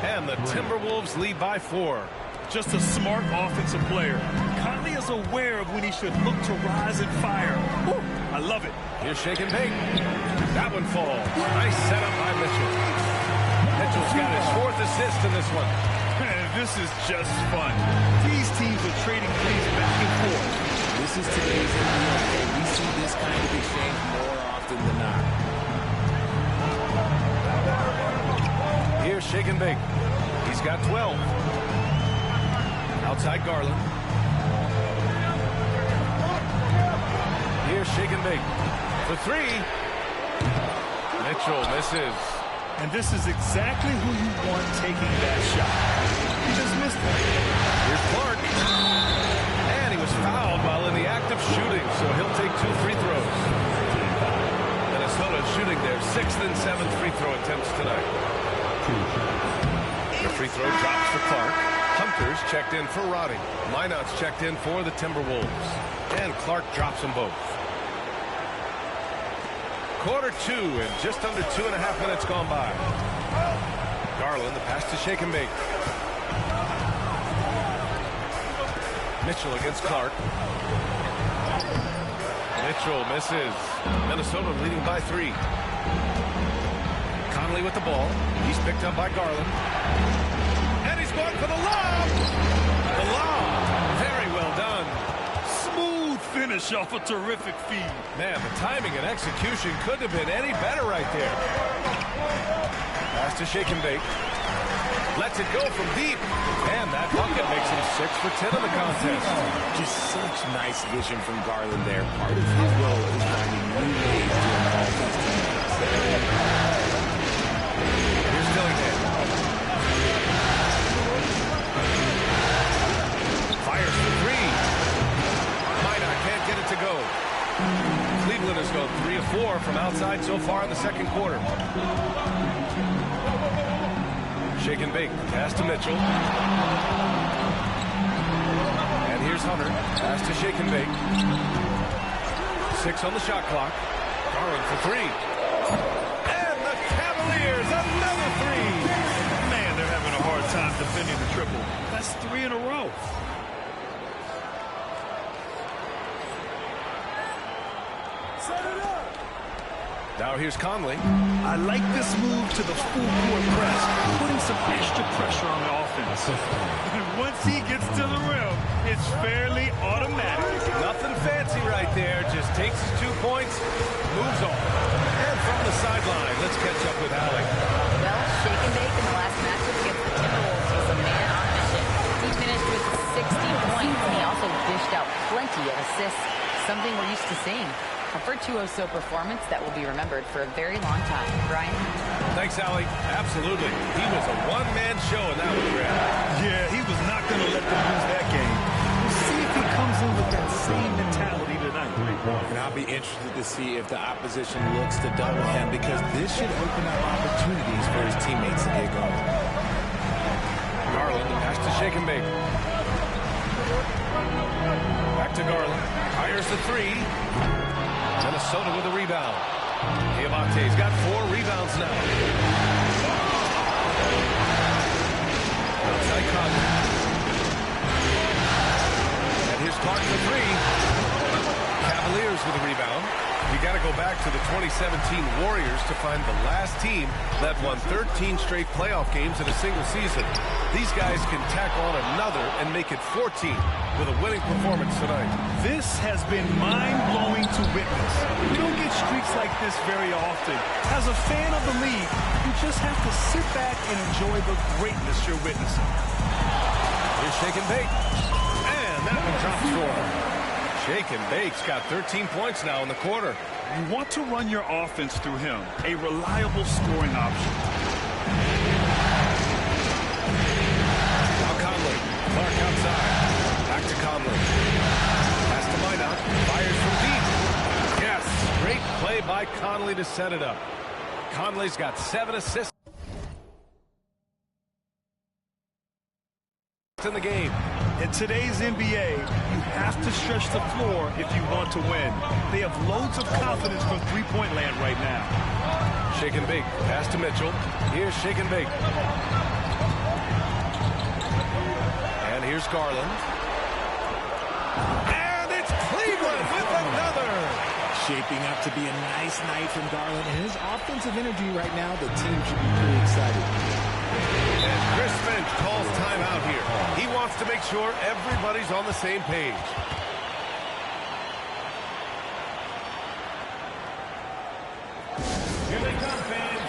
And the Timberwolves lead by 4. Just a smart offensive player. Conley is aware of when he should look to rise and fire. Woo, I love it. Here's shake and bake. That one falls. Nice setup by Mitchell. Mitchell's got his 4th assist in this one. This is just fun. These teams are trading threes back and forth. This is today's NBA. We see this kind of exchange more often than not. Here's shake and bake. He's got 12. Outside Garland. Here's shake and bake. For 3. Mitchell misses. And this is exactly who you want taking that shot. He just missed it. Here's Clark. And he was fouled while in the act of shooting, so he'll take 2 free throws. Minnesota shooting their 6th and 7th free throw attempts tonight. The free throw drops for Clark. Hunter's checked in for Roddy. Minot's checked in for the Timberwolves. And Clark drops them both. Quarter 2 and just under 2.5 minutes gone by. Garland, the pass to shake and bake. Mitchell against Clark. Mitchell misses. Minnesota leading by 3. Conley with the ball. He's picked up by Garland. And he's going for the lob. The lob. Very well done. Smooth finish off a terrific feed. Man, the timing and execution couldn't have been any better right there. Pass to shake and bake. Lets it go from deep. And that bucket makes him 6 for 10 in the contest. Just such nice vision from Garland there. Part of his role is finding new ways to involve his teammates. Here's Dillingham. Fires for 3. Minot can't get it to go. Cleveland has gone 3 of 4 from outside so far in the second quarter. Shake and bake. Pass to Mitchell. And here's Hunter. Pass to shake and bake. 6 on the shot clock. Garland for 3. And the Cavaliers, another 3. Man, they're having a hard time defending the triple. That's 3 in a row. Now here's Conley. I like this move to the full court press, putting some extra pressure on the offense. And once he gets to the rim, it's fairly automatic. Nothing fancy right there. Just takes his 2 points, moves on. And from the sideline, let's catch up with Alec. Well, shake and bake in the last matchup against the Timberwolves was a man on a mission. He finished with 60 points, and he also dished out plenty of assists, something we're used to seeing. A virtuoso performance that will be remembered for a very long time. Brian? Thanks, Allie. Absolutely. He was a one-man show in that one, Grant. Yeah, he was not going to let them lose that game. We'll see if he comes in with that same mentality tonight. And I'll be interested to see if the opposition looks to double him, because this should open up opportunities for his teammates to get going. Garland, the pass to shake and bake. Back to Garland. Fires the 3. Minnesota with a rebound. Diamante's got 4 rebounds now. Outside Conley. And here's Clark for 3. Cavaliers with a rebound. You got to go back to the 2016 2017 Warriors to find the last team that won 13 straight playoff games in a single season. These guys can tack on another and make it 14 with a winning performance tonight. This has been mind-blowing to witness. We don't get streaks like this very often. As a fan of the league, you just have to sit back and enjoy the greatness you're witnessing. Here's Shake and Bake. And that one drops for him. Shake and Bake's got 13 points now in the quarter. You want to run your offense through him, a reliable scoring option. Now Conley. Clark outside. Back to Conley. Pass to Minot. Fires from deep. Yes. Great play by Conley to set it up. Conley's got 7 assists in the game. In today's NBA, you have to stretch the floor if you want to win. They have loads of confidence from three-point land right now. Shake and Bake. Pass to Mitchell. Here's Shake and Bake. And here's Garland. And it's Cleveland with another. Shaping up to be a nice night from Garland. And his offensive energy right now, the team should be pretty excited. And Chris Finch calls timeout here. He wants to make sure everybody's on the same page. Here they come, fans.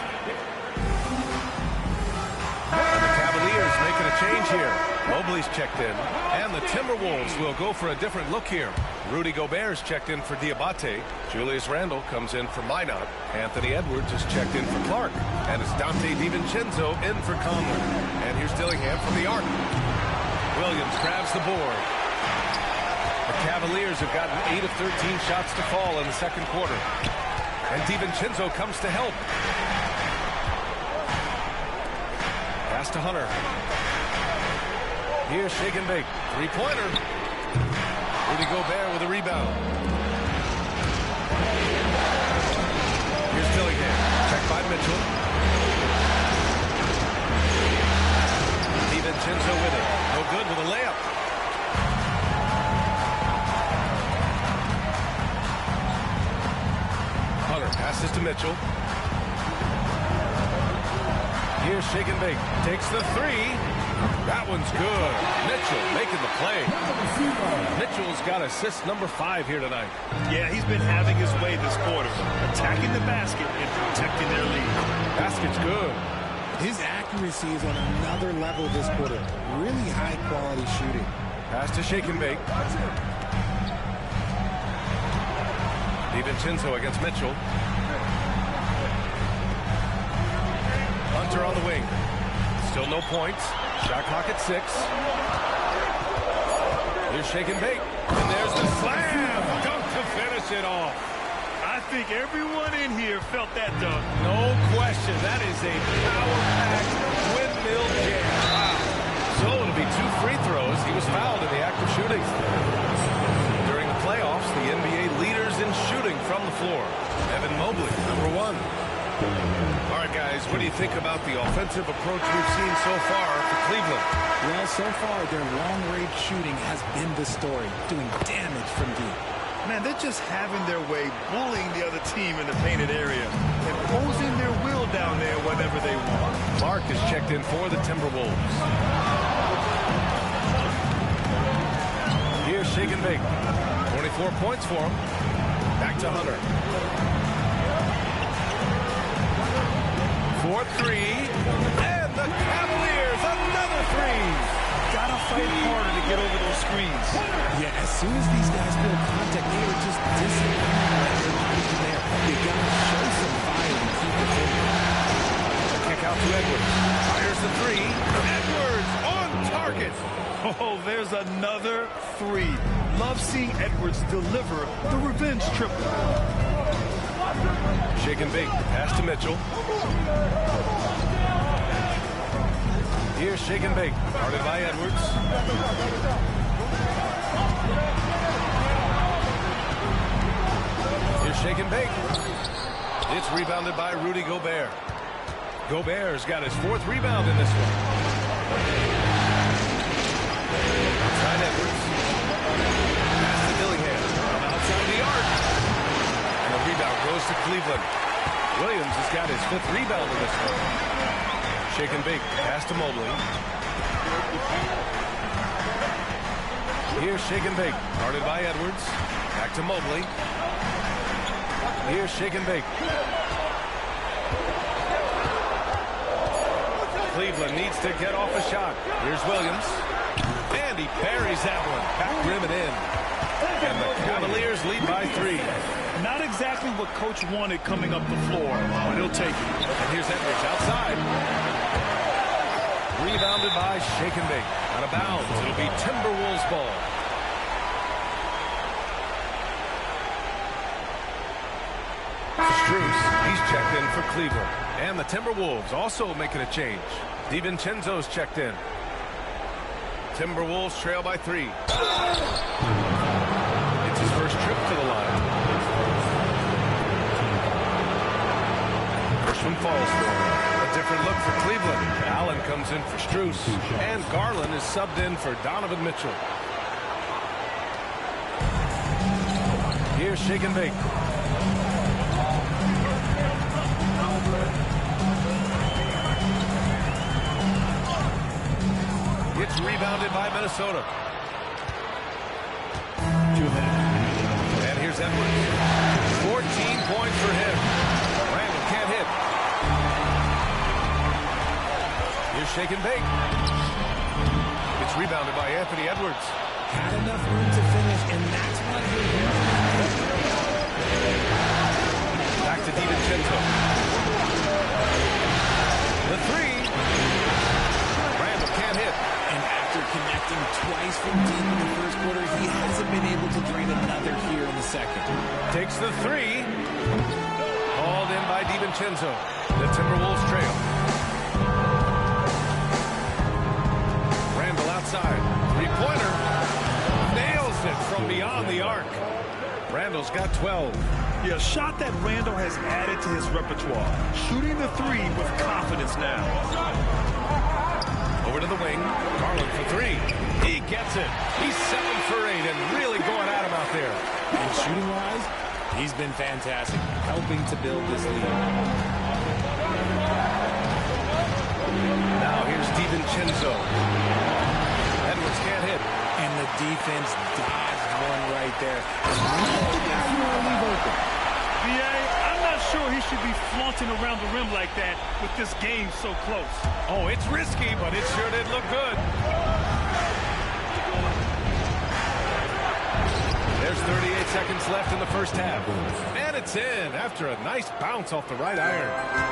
And the Cavaliers making a change here. Mobley's checked in. And the Timberwolves will go for a different look here. Rudy Gobert's checked in for Diabate. Julius Randle comes in for Minot. Anthony Edwards is checked in for Clark. And it's Dante DiVincenzo in for Conley. And here's Dillingham from the arc. Williams grabs the board. The Cavaliers have gotten 8 of 13 shots to fall in the second quarter. And DiVincenzo comes to help. Pass to Hunter. Here's Shake and Bake. Three-pointer. Rudy Gobert with a rebound. Here's Dillingham. Checked by Mitchell. DiVincenzo with it. No good with a layup. Hunter passes to Mitchell. Here's Shake and Bake. Takes the three. That one's good. Mitchell making the play. Mitchell's got assist number 5 here tonight. Yeah, he's been having his way this quarter, attacking the basket and protecting their lead. Basket's good. His accuracy is on another level this quarter. Really high-quality shooting. Pass to Shake and Bake. DiVincenzo against Mitchell. Hunter on the wing. Still no points. Shot clock at 6. Here's Shake and Bake. And there's the slam. Dunk to finish it off. I think everyone in here felt that dunk. No question. That is a power-packed windmill jam. Wow. So it'll be 2 free throws. He was fouled in the act of shooting. During the playoffs, the NBA leaders in shooting from the floor. Evan Mobley, number 1. All right, guys, what do you think about the offensive approach we've seen so far for Cleveland? Well, so far, their long-range shooting has been the story, doing damage from deep. Man, they're just having their way, bullying the other team in the painted area, imposing their will down there whenever they want. Clark is checked in for the Timberwolves. Here's Shake and Bake. 24 points for him. Back to Hunter. 4-3, and the Cavaliers, another 3. Gotta fight harder to get over those screens. Yeah, as soon as these guys feel contact, they are just disappearing right there. They gotta show some fire and keep it moving. A kick out to Edwards. Fires the 3. Edwards on target. Oh, there's another 3. Love seeing Edwards deliver the revenge triple. Shake and Bake. Pass to Mitchell. Here's Shake and Bake. Guarded by Edwards. Here's Shake and Bake. It's rebounded by Rudy Gobert. Gobert's got his 4th rebound in this one. Outside Edwards. Pass to Dillingham. From outside the arc. And the rebound goes to Cleveland. Williams has got his 5th rebound in this one. Shake and bake. Pass to Mobley. Here's shake and bake. Guarded by Edwards. Back to Mobley. Here's shake and bake. Cleveland needs to get off a shot. Here's Williams. And he buries that one. Back rim and in. And the Cavaliers lead by 3. Not exactly what Coach wanted coming up the floor, but he'll take it. And here's Edwards outside. Rebounded by Shake and Bake. Out of bounds. It'll be Timberwolves ball. Strus, he's checked in for Cleveland. And the Timberwolves also making a change. DiVincenzo's checked in. Timberwolves trail by 3. It's his first trip to the line. First one falls for him. A different look for Cleveland. Allen comes in for Strus. And Garland is subbed in for Donovan Mitchell. Here's Shake and Bake. It's rebounded by Minnesota. And here's Edwards. 14 points for him. Randall can't hit. Here's Shake and Bake. It's rebounded by Anthony Edwards. Had enough room to finish, and that's what you're here. Back to DiVincenzo. The 3. Randall can't hit. And after connecting twice from deep in the first quarter, he hasn't been able to drain another here in the second. Takes the 3. Hauled in by DiVincenzo. The Timberwolves trail. Randall outside. 3-pointer. Nails it from beyond the arc. Randall's got 12. Yeah, a shot that Randall has added to his repertoire. Shooting the 3 with confidence now. Over to the wing. Garland for 3. He gets it. He's 7 for 8 and really going at him out there. And shooting-wise, he's been fantastic, helping to build this lead. Now here's DiVincenzo. Edwards can't hit. And the defense dodged one right there. Not the guy you want to leave open. B.A., I'm not sure he should be flaunting around the rim like that with this game so close. Oh, it's risky, but it sure did look good. There's 38 seconds left in the first half. And it's in after a nice bounce off the right iron.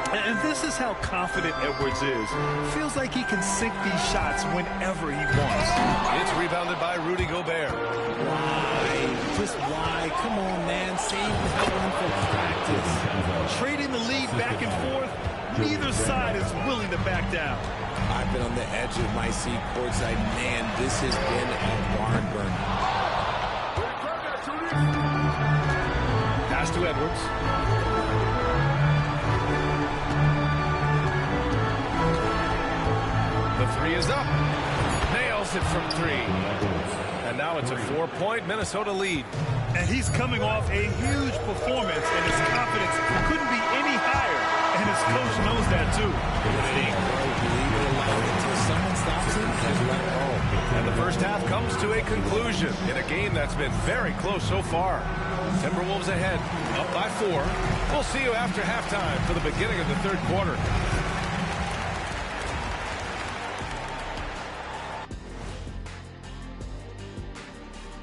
And this is how confident Edwards is. Feels like he can sink these shots whenever he wants. It's rebounded by Rudy Gobert. Why? Just why? Come on, man. Save that one for practice. Trading the lead back and forth, neither side is willing to back down. I've been on the edge of my seat courtside. Man, this has been a barn burner. Pass to Edwards. The 3 is up. Nails it from 3. And now it's a 4-point Minnesota lead. And he's coming off a huge performance, and his confidence couldn't be any higher. And his coach knows that, too. Until someone stops him, he's let go. And the first half comes to a conclusion in a game that's been very close so far. Timberwolves ahead, up by 4. We'll see you after halftime for the beginning of the third quarter.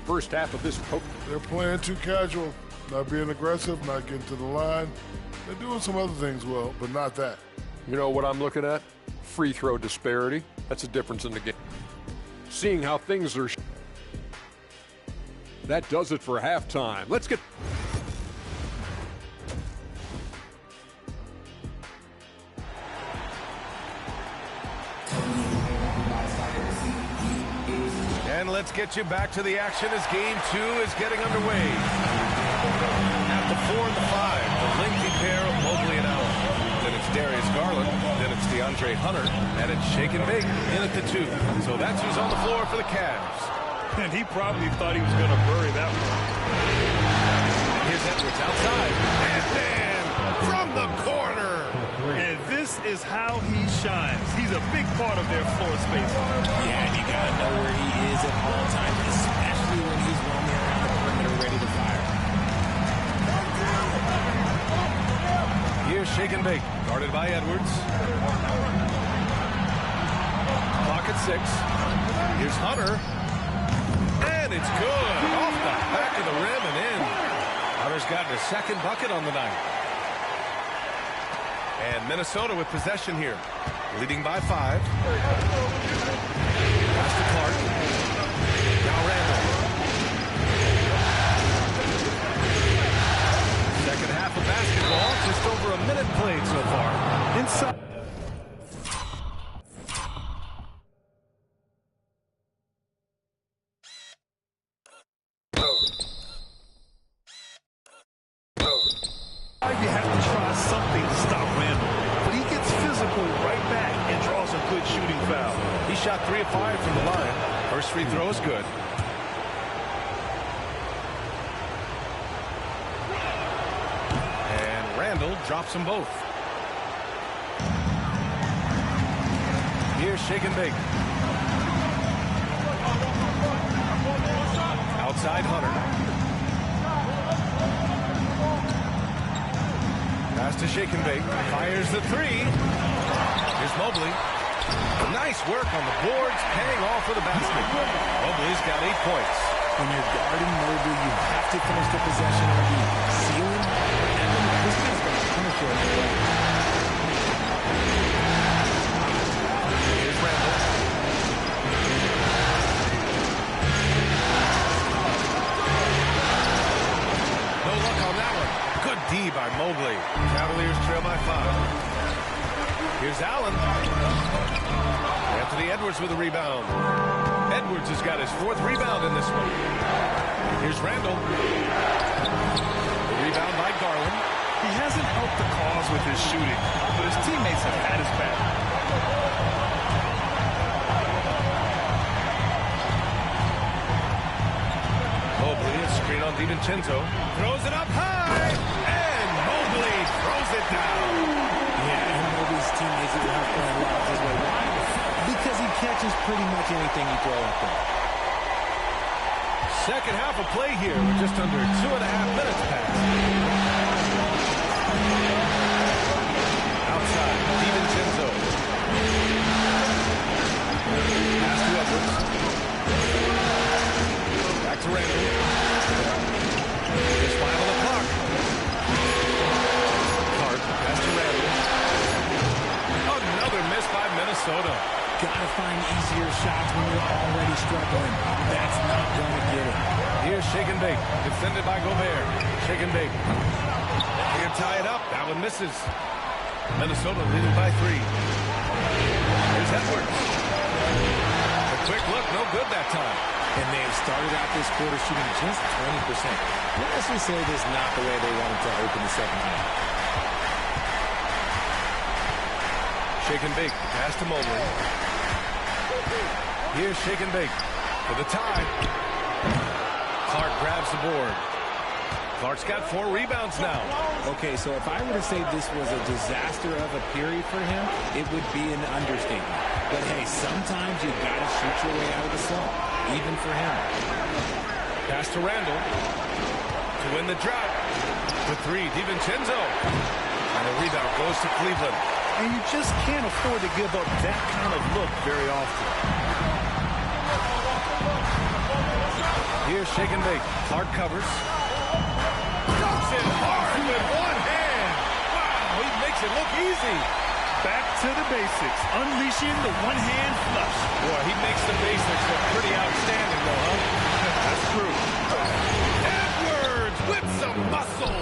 First half of this. They're playing too casual, not being aggressive, not getting to the line. They're doing some other things well, but not that. You know what I'm looking at? Free throw disparity. That's a difference in the game. Seeing how things are. That does it for halftime. Let's get. And let's get you back to the action as game 2 is getting underway. At the 4 and the 5, the lengthy pair of Mobley and Allen. Then it's Darius Garland. Then it's DeAndre Hunter. And it's Shake and Bake in at the 2. So that's who's on the floor for the Cavs. And he probably thought he was going to bury that one. Here's Edwards outside. And then from the corner. And this is how he shines. He's a big part of their floor space. Yeah, and you got to know where he is at all times, especially when he's roaming around the perimeter ready to fire. Here's shake and bake, guarded by Edwards. Clock at 6. Here's Hunter. And it's good. Off the back of the rim and in. Hunter's gotten his second bucket on the night. And Minnesota with possession here. Leading by 5. Pass to Clark. Now Randall. Second half of basketball. Just over a minute played so far. Inside. You have to try something to stop Randall. But he gets physical right back and draws a good shooting foul. He shot 3 of 5 from the line. First free throw is good. And Randall drops them both. Here's shake and bake. Outside Hunter. Pass to shake and bake. Fires the 3. Here's Mobley. Nice work on the boards, paying off for the basket. Mobley's got 8 points. When you're guarding Mobley, you have to finish the possession on the ceiling. And then this guy's going to punish you. Here's Randall. No luck on that one. Good D by Mobley. Cavaliers trail by 5. Here's Allen. Anthony Edwards with a rebound. Edwards has got his 4th rebound in this one. Here's Randall. The rebound by Garland. He hasn't helped the cause with his shooting, but his teammates have had his back. Mobley, a screen on DiVincenzo. Throws it up high. And Mobley throws it down. Yeah, and Mobley's teammates will have fun a lot this way. Why? Because he catches pretty much anything you throw up there. Second half of play here with just under 2.5 minutes passed. Outside, DiVincenzo. Pass to Edwards. Back to Randall. Just 5 on the clock. Clark, pass to Randall. Another miss by Minnesota. Gotta find easier shots when you're already struggling. That's not going to get it. Here's shake and bake. Defended by Gobert. Shake and bake. Here, tie it up. That one misses. Minnesota leading by 3. Here's Edwards. A quick look. No good that time. And they've started out this quarter shooting just 20%. Let's just say this is not the way they wanted to open the second half. Shake and bake. Pass to Mobley. Here's shake and bake for the tie. Clark grabs the board. Clark's got 4 rebounds now. Okay, so if I were to say this was a disaster of a period for him, it would be an understatement. But hey, sometimes you gotta shoot your way out of the slump, even for him. Pass to Randall to win the drought. To 3, DiVincenzo. And the rebound goes to Cleveland. And you just can't afford to give up that kind of look very often. Here's shake and bake. Clark covers. Dumps it hard with one hand. Wow, he makes it look easy. Back to the basics. Unleashing the one-hand flush. Boy, he makes the basics look pretty outstanding, though, huh? That's true. Edwards with some muscle.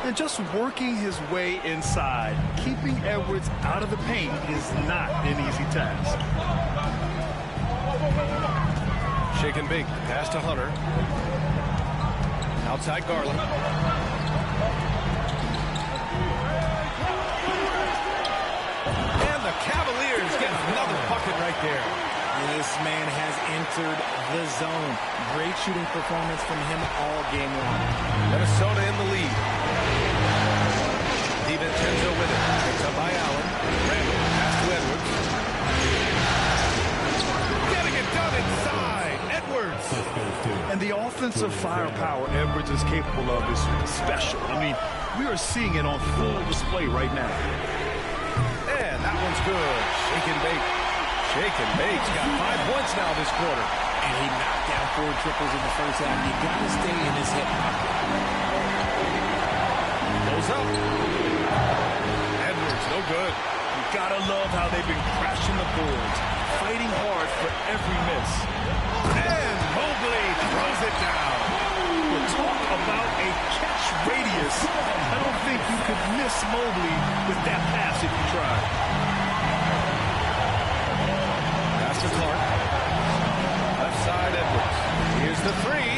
And just working his way inside, keeping Edwards out of the paint is not an easy task. Shake and bake. Pass to Hunter. Outside Garland. And the Cavaliers get another bucket right there. This man has entered the zone. Great shooting performance from him all game long. Minnesota in the lead. DiVincenzo with it. Picked up by Allen. Randall, pass to Edwards. Getting it done inside. Edwards. And the offensive firepower Edwards is capable of is special. I mean, we are seeing it on full display right now. And that one's good. Shake and bake. Shake and bake's got 5 points now this quarter. And he knocked down 4 triples in the first half. You got to stay in his hip pocket. Goes up. Edwards, no good. You got to love how they've been crashing the boards, fighting hard for every miss. And Mobley throws it down. We'll talk about a catch radius. I don't think you could miss Mobley with that pass if you tried. Pass to Clark. Left side, Edwards. Here's the three.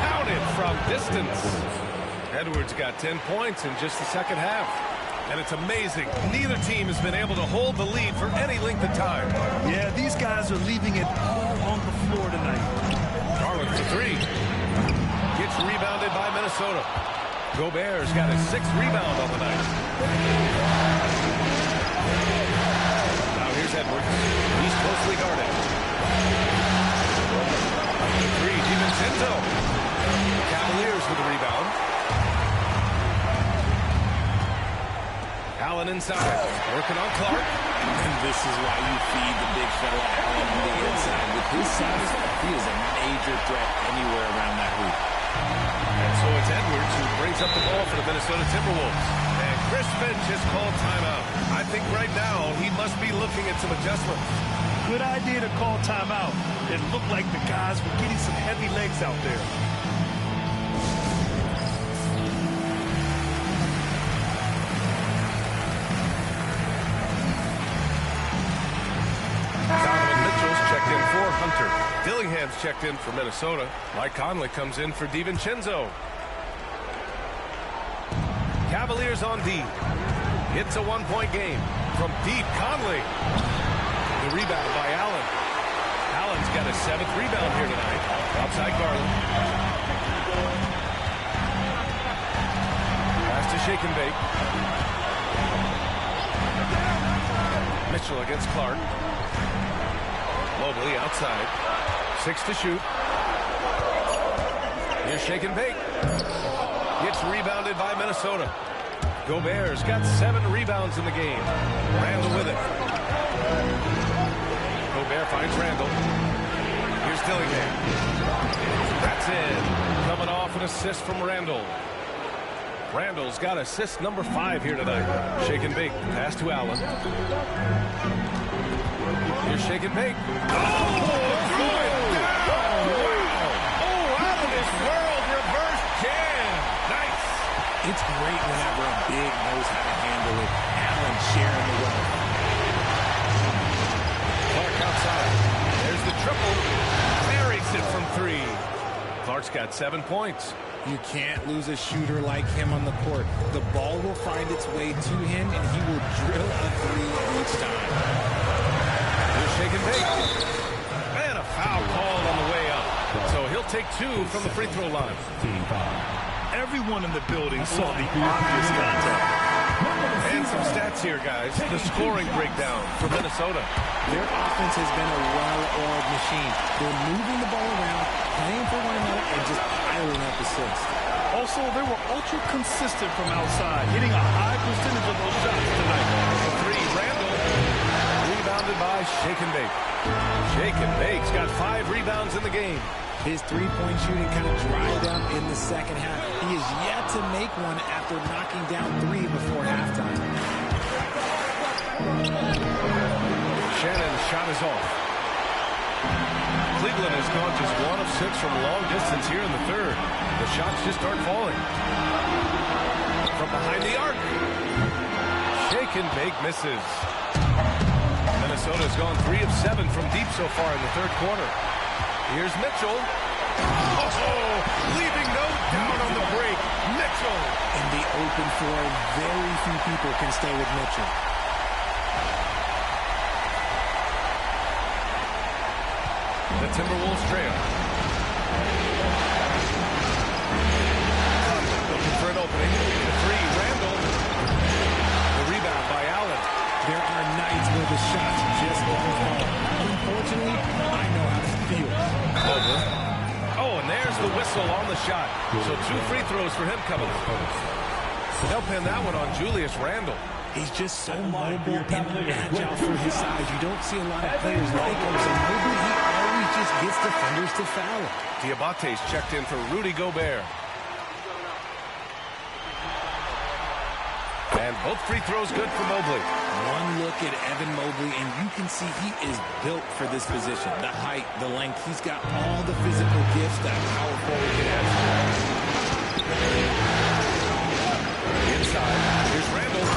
Counted from distance. Edwards got 10 points in just the second half. And it's amazing. Neither team has been able to hold the lead for any length of time. Yeah, these guys are leaving it all on the floor tonight. Garland for three. Gets rebounded by Minnesota. Gobert's got his 6th rebound on the night. Now here's Edwards. He's closely guarded. Three, DiVincenzo. Cavaliers with the rebound. Allen inside, working on Clark. And this is why you feed the big fella Allen on the inside. With his size, he is a major threat anywhere around that hoop. And so it's Edwards who brings up the ball for the Minnesota Timberwolves. And Chris Finch has called timeout. I think right now he must be looking at some adjustments. Good idea to call timeout. It looked like the guys were getting some heavy legs out there. Hunter. Dillingham's checked in for Minnesota. Mike Conley comes in for DiVincenzo. Cavaliers on D. It's a 1-point game. From deep, Conley. The rebound by Allen. Allen's got his 7th rebound here tonight. Outside Garland. Pass to Shake and Bake. Mitchell against Clark. Mobley outside. 6 to shoot. Here's Shake and Bake. It's rebounded by Minnesota. Gobert's got 7 rebounds in the game. Randall with it. Gobert finds Randall. Here's Dillingham. That's in. Coming off an assist from Randall. Randall's got assist number 5 here tonight. Shake and Bake. Pass to Allen. Here's Shake and Bake. Oh, threw it down! Wow! Oh, out of this world, reverse jam. Nice. It's great whenever a big knows how to handle it. Allen sharing the wealth. Clark outside. There's the triple. Buries it from 3. Clark's got 7 points. You can't lose a shooter like him on the court. The ball will find its way to him, and he will drill a 3 each time. Shake and Bake. And a foul called on the way up. So he'll take 2 from the free throw line. Everyone in the building saw the obvious contact. And some stats here, guys. The scoring breakdown for Minnesota. Their offense has been a well-oiled machine. They're moving the ball around, playing for one another, and just piling up assists. Also, they were ultra consistent from outside, hitting a high percentage of those shots tonight. 3, Randall. Rebounded by Shake and Bake. Shake and Bake's got 5 rebounds in the game. His three-point shooting kind of dried up in the second half. He is yet to make one after knocking down 3 before halftime. Shannon's shot is off. Cleveland has gone just 1 of 6 from long distance here in the third. The shots just aren't falling. From behind the arc. Shake and Bake misses. Minnesota's gone 3 of 7 from deep so far in the third quarter. Here's Mitchell. Oh, leaving no doubt on the break. Mitchell. In the open floor, very few people can stay with Mitchell. The Timberwolves trail. Looking for an opening. The three, Randall. The rebound by Allen. There are nights where the shots just don't fall. Unfortunately, I know how to feel. Over. Oh, and there's the whistle on the shot. So 2 free throws for him coming. They'll pin that one on Julius Randle. He's just so mobile and agile for his size. You don't see a lot of players like him, so maybe he always just gets defenders to foul him. Diabate's checked in for Rudy Gobert. And both free throws good for Mobley. One look at Evan Mobley, and you can see he is built for this position. The height, the length, he's got all the physical gifts that power forward can ask for. Inside, here's Randall.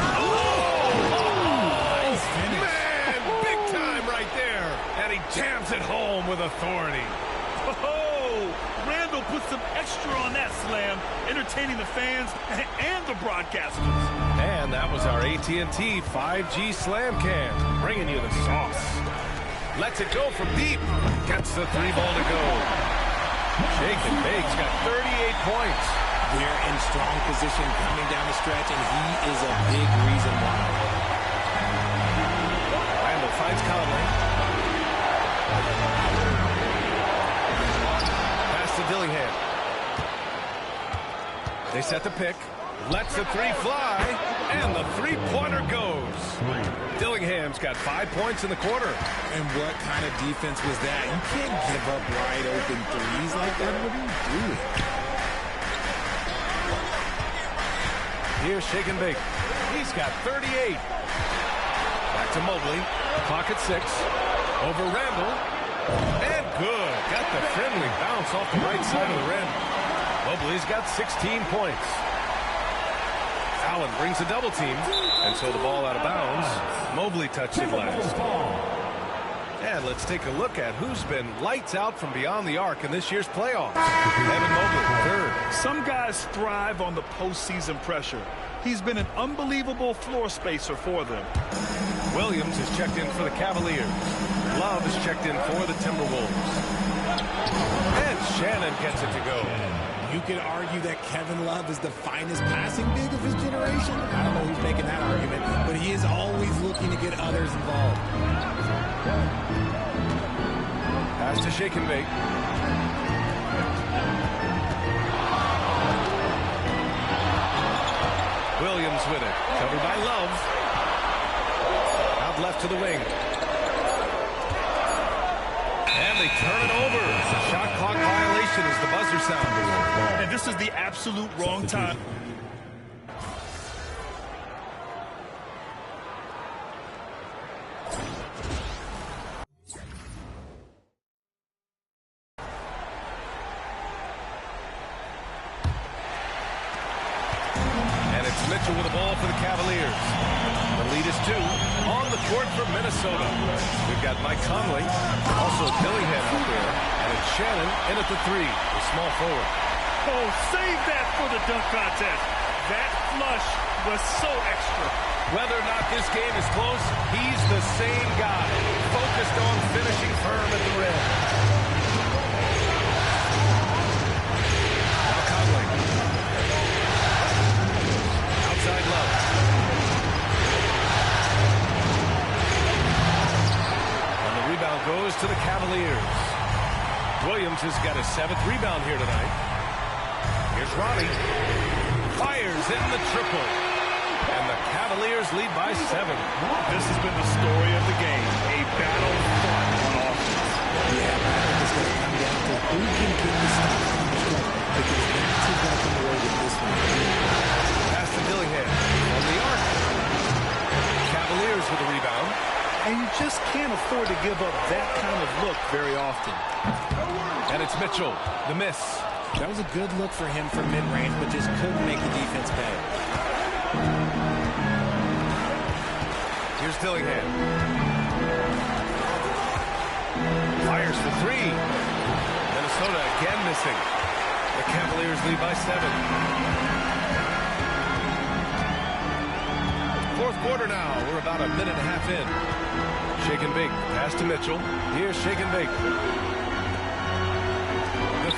Nice finish. Man, big time right there. And he jams it home with authority. Oh, Randall put some extra on that slam, entertaining the fans and the broadcasters. And that was our AT&T 5G Slam Cam, bringing you the sauce. Lets it go from deep. Gets the 3-ball to go. Shake and Bake's got 38 points. They're in strong position coming down the stretch, and he is a big reason why. Randall finds Conley. Pass to Dillingham. They set the pick. Lets the 3 fly, and the 3-pointer goes. Dillingham's got 5 points in the quarter. And what kind of defense was that? You can't give up wide open threes like that. What are you doing? Here's Shake and Bake. He's got 38. Back to Mobley. Clock at 6. Over Randall. And good. Got the friendly bounce off the right side of the rim. Mobley's got 16 points. Allen brings a double team, and so the ball out of bounds. Mobley touched it last. And let's take a look at who's been lights out from beyond the arc in this year's playoffs. Evan Mobley, third. Some guys thrive on the postseason pressure. He's been an unbelievable floor spacer for them. Williams is checked in for the Cavaliers. Love is checked in for the Timberwolves. And Shannon gets it to go. You could argue that Kevin Love is the finest passing big of his generation. I don't know who's making that argument, but he is always looking to get others involved. Pass to Shake and Bake. Williams with it. Covered by Love. Out left to the wing. And they turn it over. Shot clock violation as the buzzer sounds. And this is the absolute wrong time. And it's Mitchell with the ball for the Cavaliers. The lead is 2 on the court for Minnesota. We've got Mike Conley, also Dillingham out there, and it's Shannon in at the 3, the small forward. Oh, save that for the dunk contest. That flush was so extra. Whether or not this game is close, he's the same guy, focused on finishing firm at the rim. Now Conley. Outside Love. And the rebound goes to the Cavaliers. Williams has got his 7th rebound here tonight. Here's Ronnie. Fires in the triple. And the Cavaliers lead by 7. This has been the story of the game. A battle fought on offense. Yeah, battle is going to come down to who can get the stop on the stretch. Because that's who got them away with this one. Pass to Dillingham on the arc. Cavaliers with a rebound. And you just can't afford to give up that kind of look very often. And it's Mitchell, the miss. That was a good look for him from mid-range, but just couldn't make the defense pay. Here's Dillingham. Fires for 3. Minnesota again missing. The Cavaliers lead by 7. Fourth quarter now. We're about a minute and a half in. Shake and Bake. Pass to Mitchell. Here's Shake and Bake.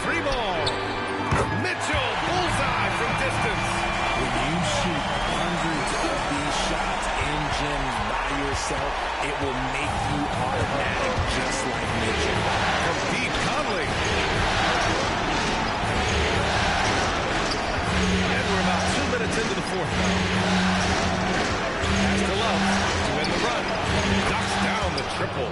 three ball. Mitchell, bullseye from distance. When you shoot hundreds of these shots in gyms by yourself, it will make you automatic, just like Mitchell. From deep, Conley. And we're about 2 minutes into the fourth. Pass to Love to win the run. Knocks down the triple.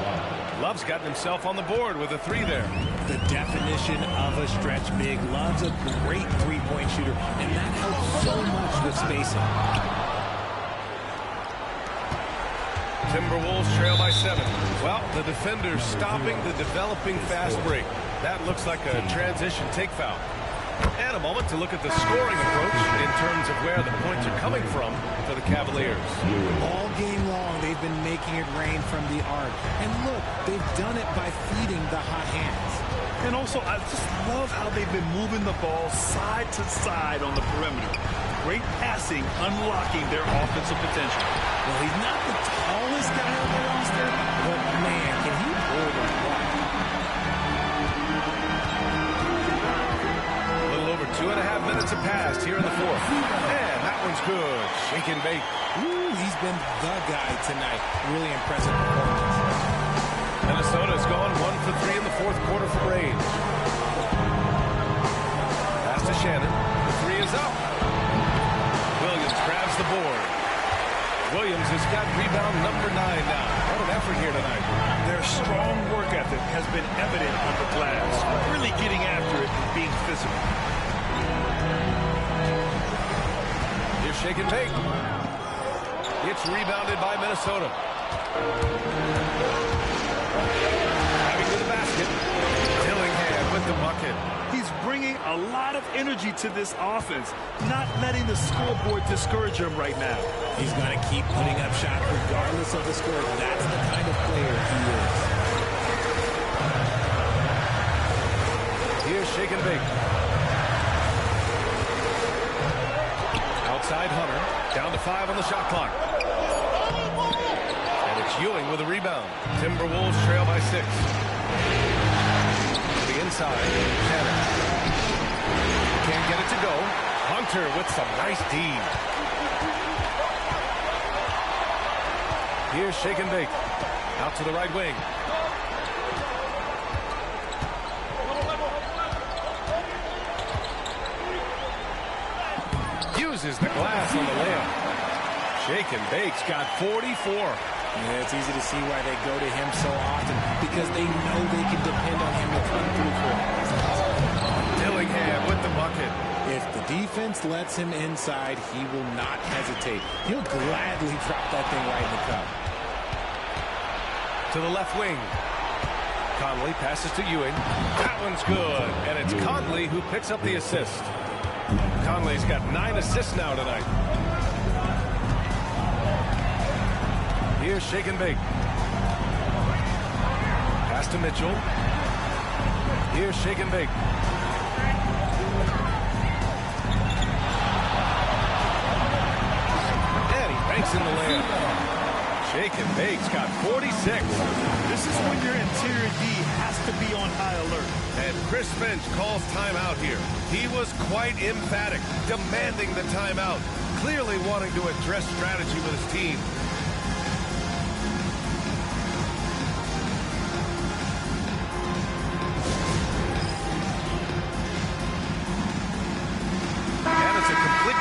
Love's gotten himself on the board with a three there. The definition of a stretch big. Love's a great three-point shooter, and that helps so much with spacing. Timberwolves trail by 7. Well, the defender's stopping the developing fast break. That looks like a transition take foul. And a moment to look at the scoring approach in terms of where the points are coming from for the Cavaliers. All game long, they've been making it rain from the arc. And look, they've done it by feeding the hot hands. And also, I just love how they've been moving the ball side to side on the perimeter. Great passing, unlocking their offensive potential. Well, he's not the tallest guy on the roster, but man, can he hold a block. A little over 2.5 minutes have passed here in the fourth. And that one's good. Shake and bake. Ooh, he's been the guy tonight. Really impressive performance. Minnesota's gone 1 for 3 in the fourth quarter from range. Pass to Shannon. The three is up. Williams grabs the board. Williams has got rebound number 9 now. What an effort here tonight. Their strong work ethic has been evident on the glass. Really getting after it and being physical. Here's shake and bake. It's rebounded by Minnesota. Having to the basket. Dillingham with the bucket. He's bringing a lot of energy to this offense, not letting the scoreboard discourage him right now. He's going to keep putting up shots regardless of the score. That's the kind of player he is. Here's shake and bake. Outside Hunter. Down to 5 on the shot clock. And it's Ewing with a rebound. Timberwolves trail by 6. To the inside. Shannon. Can't get it to go. Hunter with some nice D. Here's shake and bake. Out to the right wing. Uses the glass on the layup. Shake and bake's got 44. Yeah, it's easy to see why they go to him so often, because they know they can depend on him to come through for them. Dillingham with the bucket. If the defense lets him inside, he will not hesitate. He'll gladly drop that thing right in the cup. To the left wing. Conley passes to Ewing. That one's good. And it's Conley who picks up the assist. Conley's got 9 assists now tonight. Here's shake and bake. Pass to Mitchell. Here's shake and bake. And he banks in the layup. Shake and bake's got 46. This is when your interior D has to be on high alert. And Chris Finch calls timeout here. He was quite emphatic, demanding the timeout, clearly wanting to address strategy with his team. And it's a complete...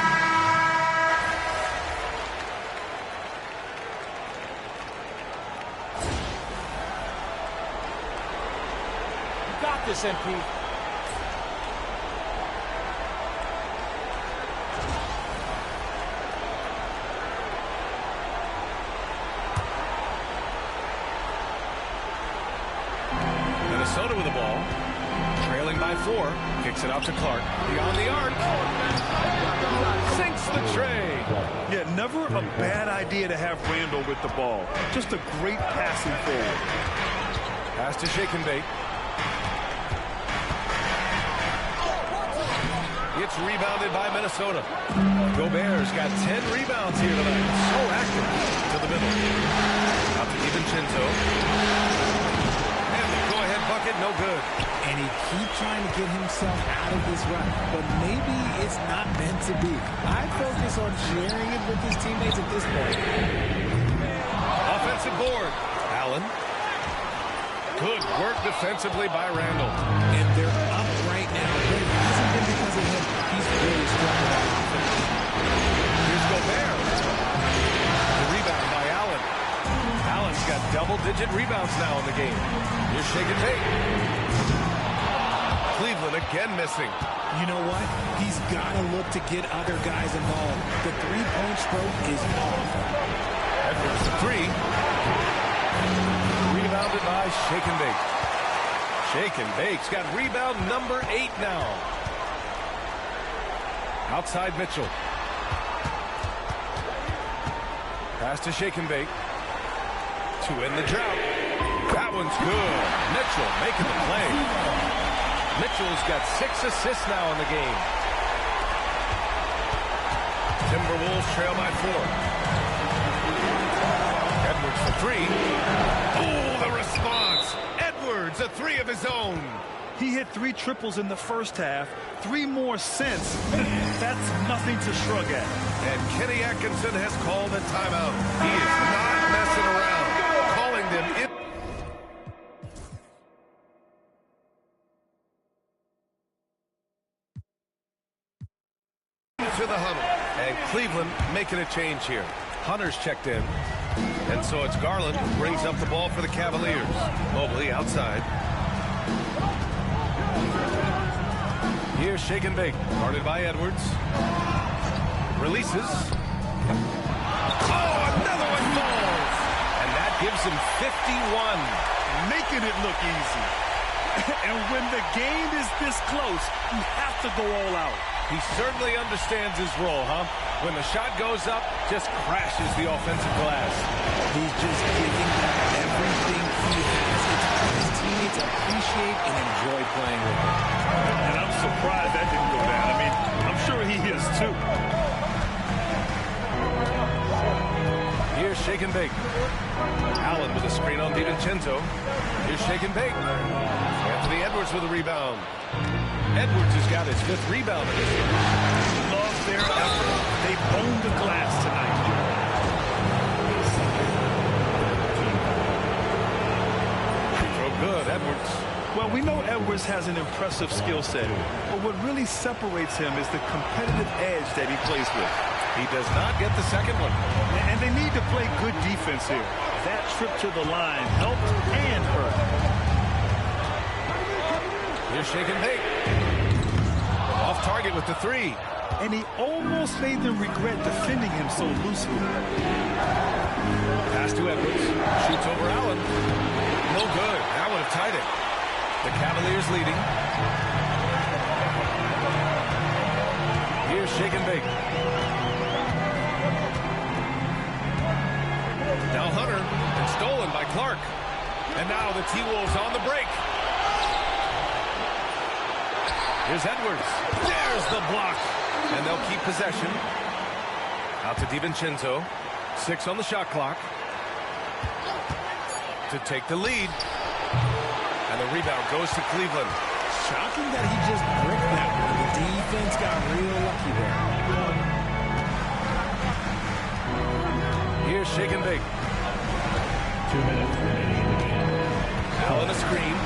Got this, MP. Minnesota with the ball. Trailing by 4. Kicks it out to Clark. Beyond the arc. Sinks the tray. Yeah, never a bad idea to have Randall with the ball. Just a great passing forward. Pass to shake and bake. It's rebounded by Minnesota. Gobert's got 10 rebounds here tonight. So active. To the middle. Out to DiVincenzo. And the go-ahead bucket, no good. And he keep trying to get himself out of this run, but maybe it's not meant to be. I'd focus on sharing it with his teammates at this point. Offensive board. Allen. Good work defensively by Randall. And they're up right now, but it hasn't been because of him. He's really struggled on offense. Here's Gobert. The rebound by Allen. Allen's got double-digit rebounds now in the game. Here's Shake and Bake. Cleveland again missing. You know what? He's got to look to get other guys involved. The three-point stroke is off. Edwards the three. Rebounded by Shake and Bake. Shake and Bake's got rebound number 8 now. Outside Mitchell. Pass to Shake and Bake. To end the drought. That one's good. Mitchell making the play. Mitchell's got 6 assists now in the game. Timberwolves trail by 4. Edwards for 3. Oh, the response. Edwards, a 3 of his own. He hit 3 triples in the first half, 3 more since. That's nothing to shrug at. And Kenny Atkinson has called a timeout. He is not messing around. Calling them in. To the huddle. And Cleveland making a change here. Hunter's checked in. And so it's Garland who brings up the ball for the Cavaliers. Mobley outside. Here's Shake and Bake. Guarded by Edwards. Releases. Oh, another one falls. And that gives him 51. Making it look easy. And when the game is this close, you have to go all out. He certainly understands his role, huh? When the shot goes up, just crashes the offensive glass. He's just giving them everything he has. It's what his teammates appreciate and enjoy playing with him. And I'm surprised that didn't go down. I mean, I'm sure he is too. Here's Shake and Bake. Allen with a screen on DiVincenzo. Here's Shake and Bake. Anthony Edwards with a rebound. Edwards has got his 5th rebound of this year. Love their effort. They owned the glass tonight. Free throw good, Edwards. Well, we know Edwards has an impressive skill set, but what really separates him is the competitive edge that he plays with. He does not get the second one. And they need to play good defense here. That trip to the line helped and hurt. Here's Shake and Bake. Off target with the 3. And he almost made them regret defending him so loosely. Pass to Edwards. Shoots over Allen. No good. That would have tied it. The Cavaliers leading. Here's Shake and Bake. Now Hunter, and stolen by Clark. And now the T-Wolves on the break. Here's Edwards. There's the block. And they'll keep possession. Out to DiVincenzo. 6 on the shot clock. To take the lead. And the rebound goes to Cleveland. Shocking that he just bricked that one. The defense got real lucky there. Here's Shake and Bake. 2 minutes remaining in the game. Allen a screen.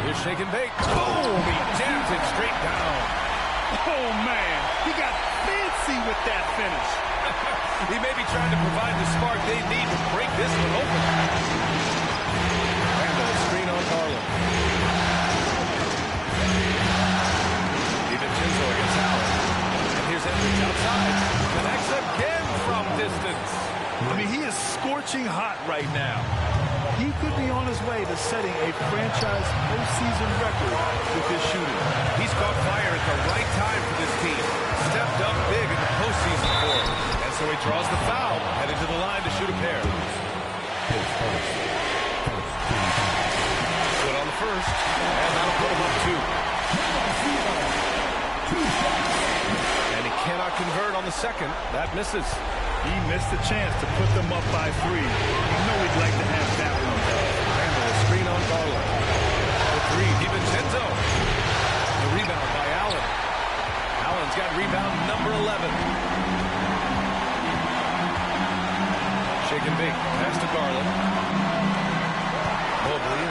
Here's Shake and Bake. Boom! He jams it straight down. Oh, man. He got fancy with that finish. He may be trying to provide the spark they need to break this one open. Randall screen on Garland. DiVincenzo against Allen. And here's Edwards outside. Connects again from distance. I mean, he is scorching hot right now. He could be on his way to setting a franchise postseason record with his shooting. He's caught fire at the right time for this team. Stepped up big in the postseason for him. And so he draws the foul, headed to the line to shoot a pair. Good on the first, and that'll put him up 2. And he cannot convert on the second. That misses. He missed a chance to put them up by 3. You know he'd like to have that one. Randall, a screen on Garland. The 3, DiVincenzo.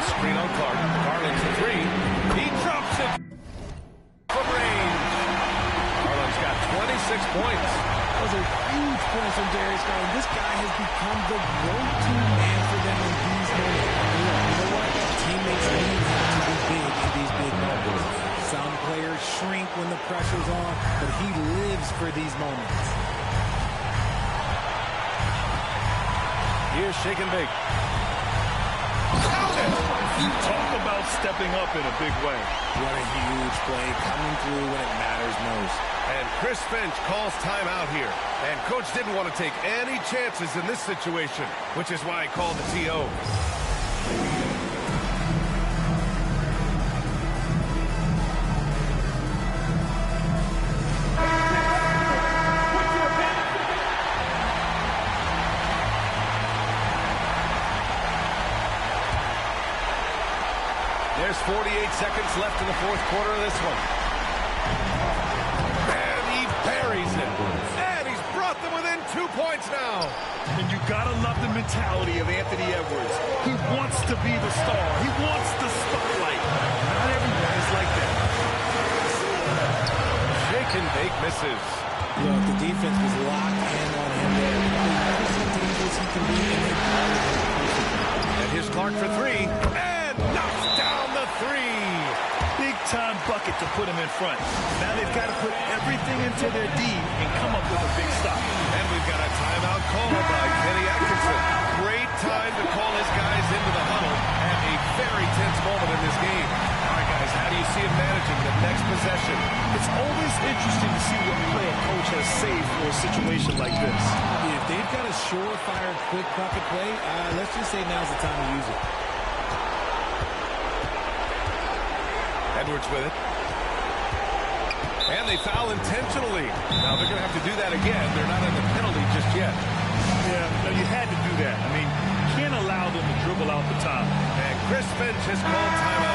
screen on Clark. Garland's a three. He drops it from range. Garland's got 26 points. Those are huge points from Darius Garland. This guy has become the go-to man for them in these moments. You know what? Teammates need him to be big in these big moments. Some players shrink when the pressure's on, but he lives for these moments. Here's Shake and Bake. You talk about stepping up in a big way. What a huge play coming through when it matters most. And Chris Finch calls timeout here. And Coach didn't want to take any chances in this situation, which is why he called the TO. There's 48 seconds left in the fourth quarter of this one. And he buries it. And he's brought them within 2 points now. And you gotta love the mentality of Anthony Edwards. He wants to be the star. He wants the spotlight. Not everyone is like that. Shake and Bake misses. Look, the defense was locked in on him there. How dangerous he can be. And here's Clark for three. And knocks down the three. Big-time bucket to put him in front. Now they've got to put everything into their D and come up with a big stop. And we've got a timeout call by Kenny Atkinson. Great time to call his guys into the huddle at a very tense moment in this game. All right, guys, how do you see him managing the next possession? It's always interesting to see what play a coach has saved for a situation like this. If they've got a surefire, quick bucket play, let's just say now's the time to use it. Edwards with it. And they foul intentionally. Now they're going to have to do that again. They're not in the penalty just yet. Yeah, no, you had to do that. I mean, you can't allow them to dribble out the top. And Chris Finch has called timeout.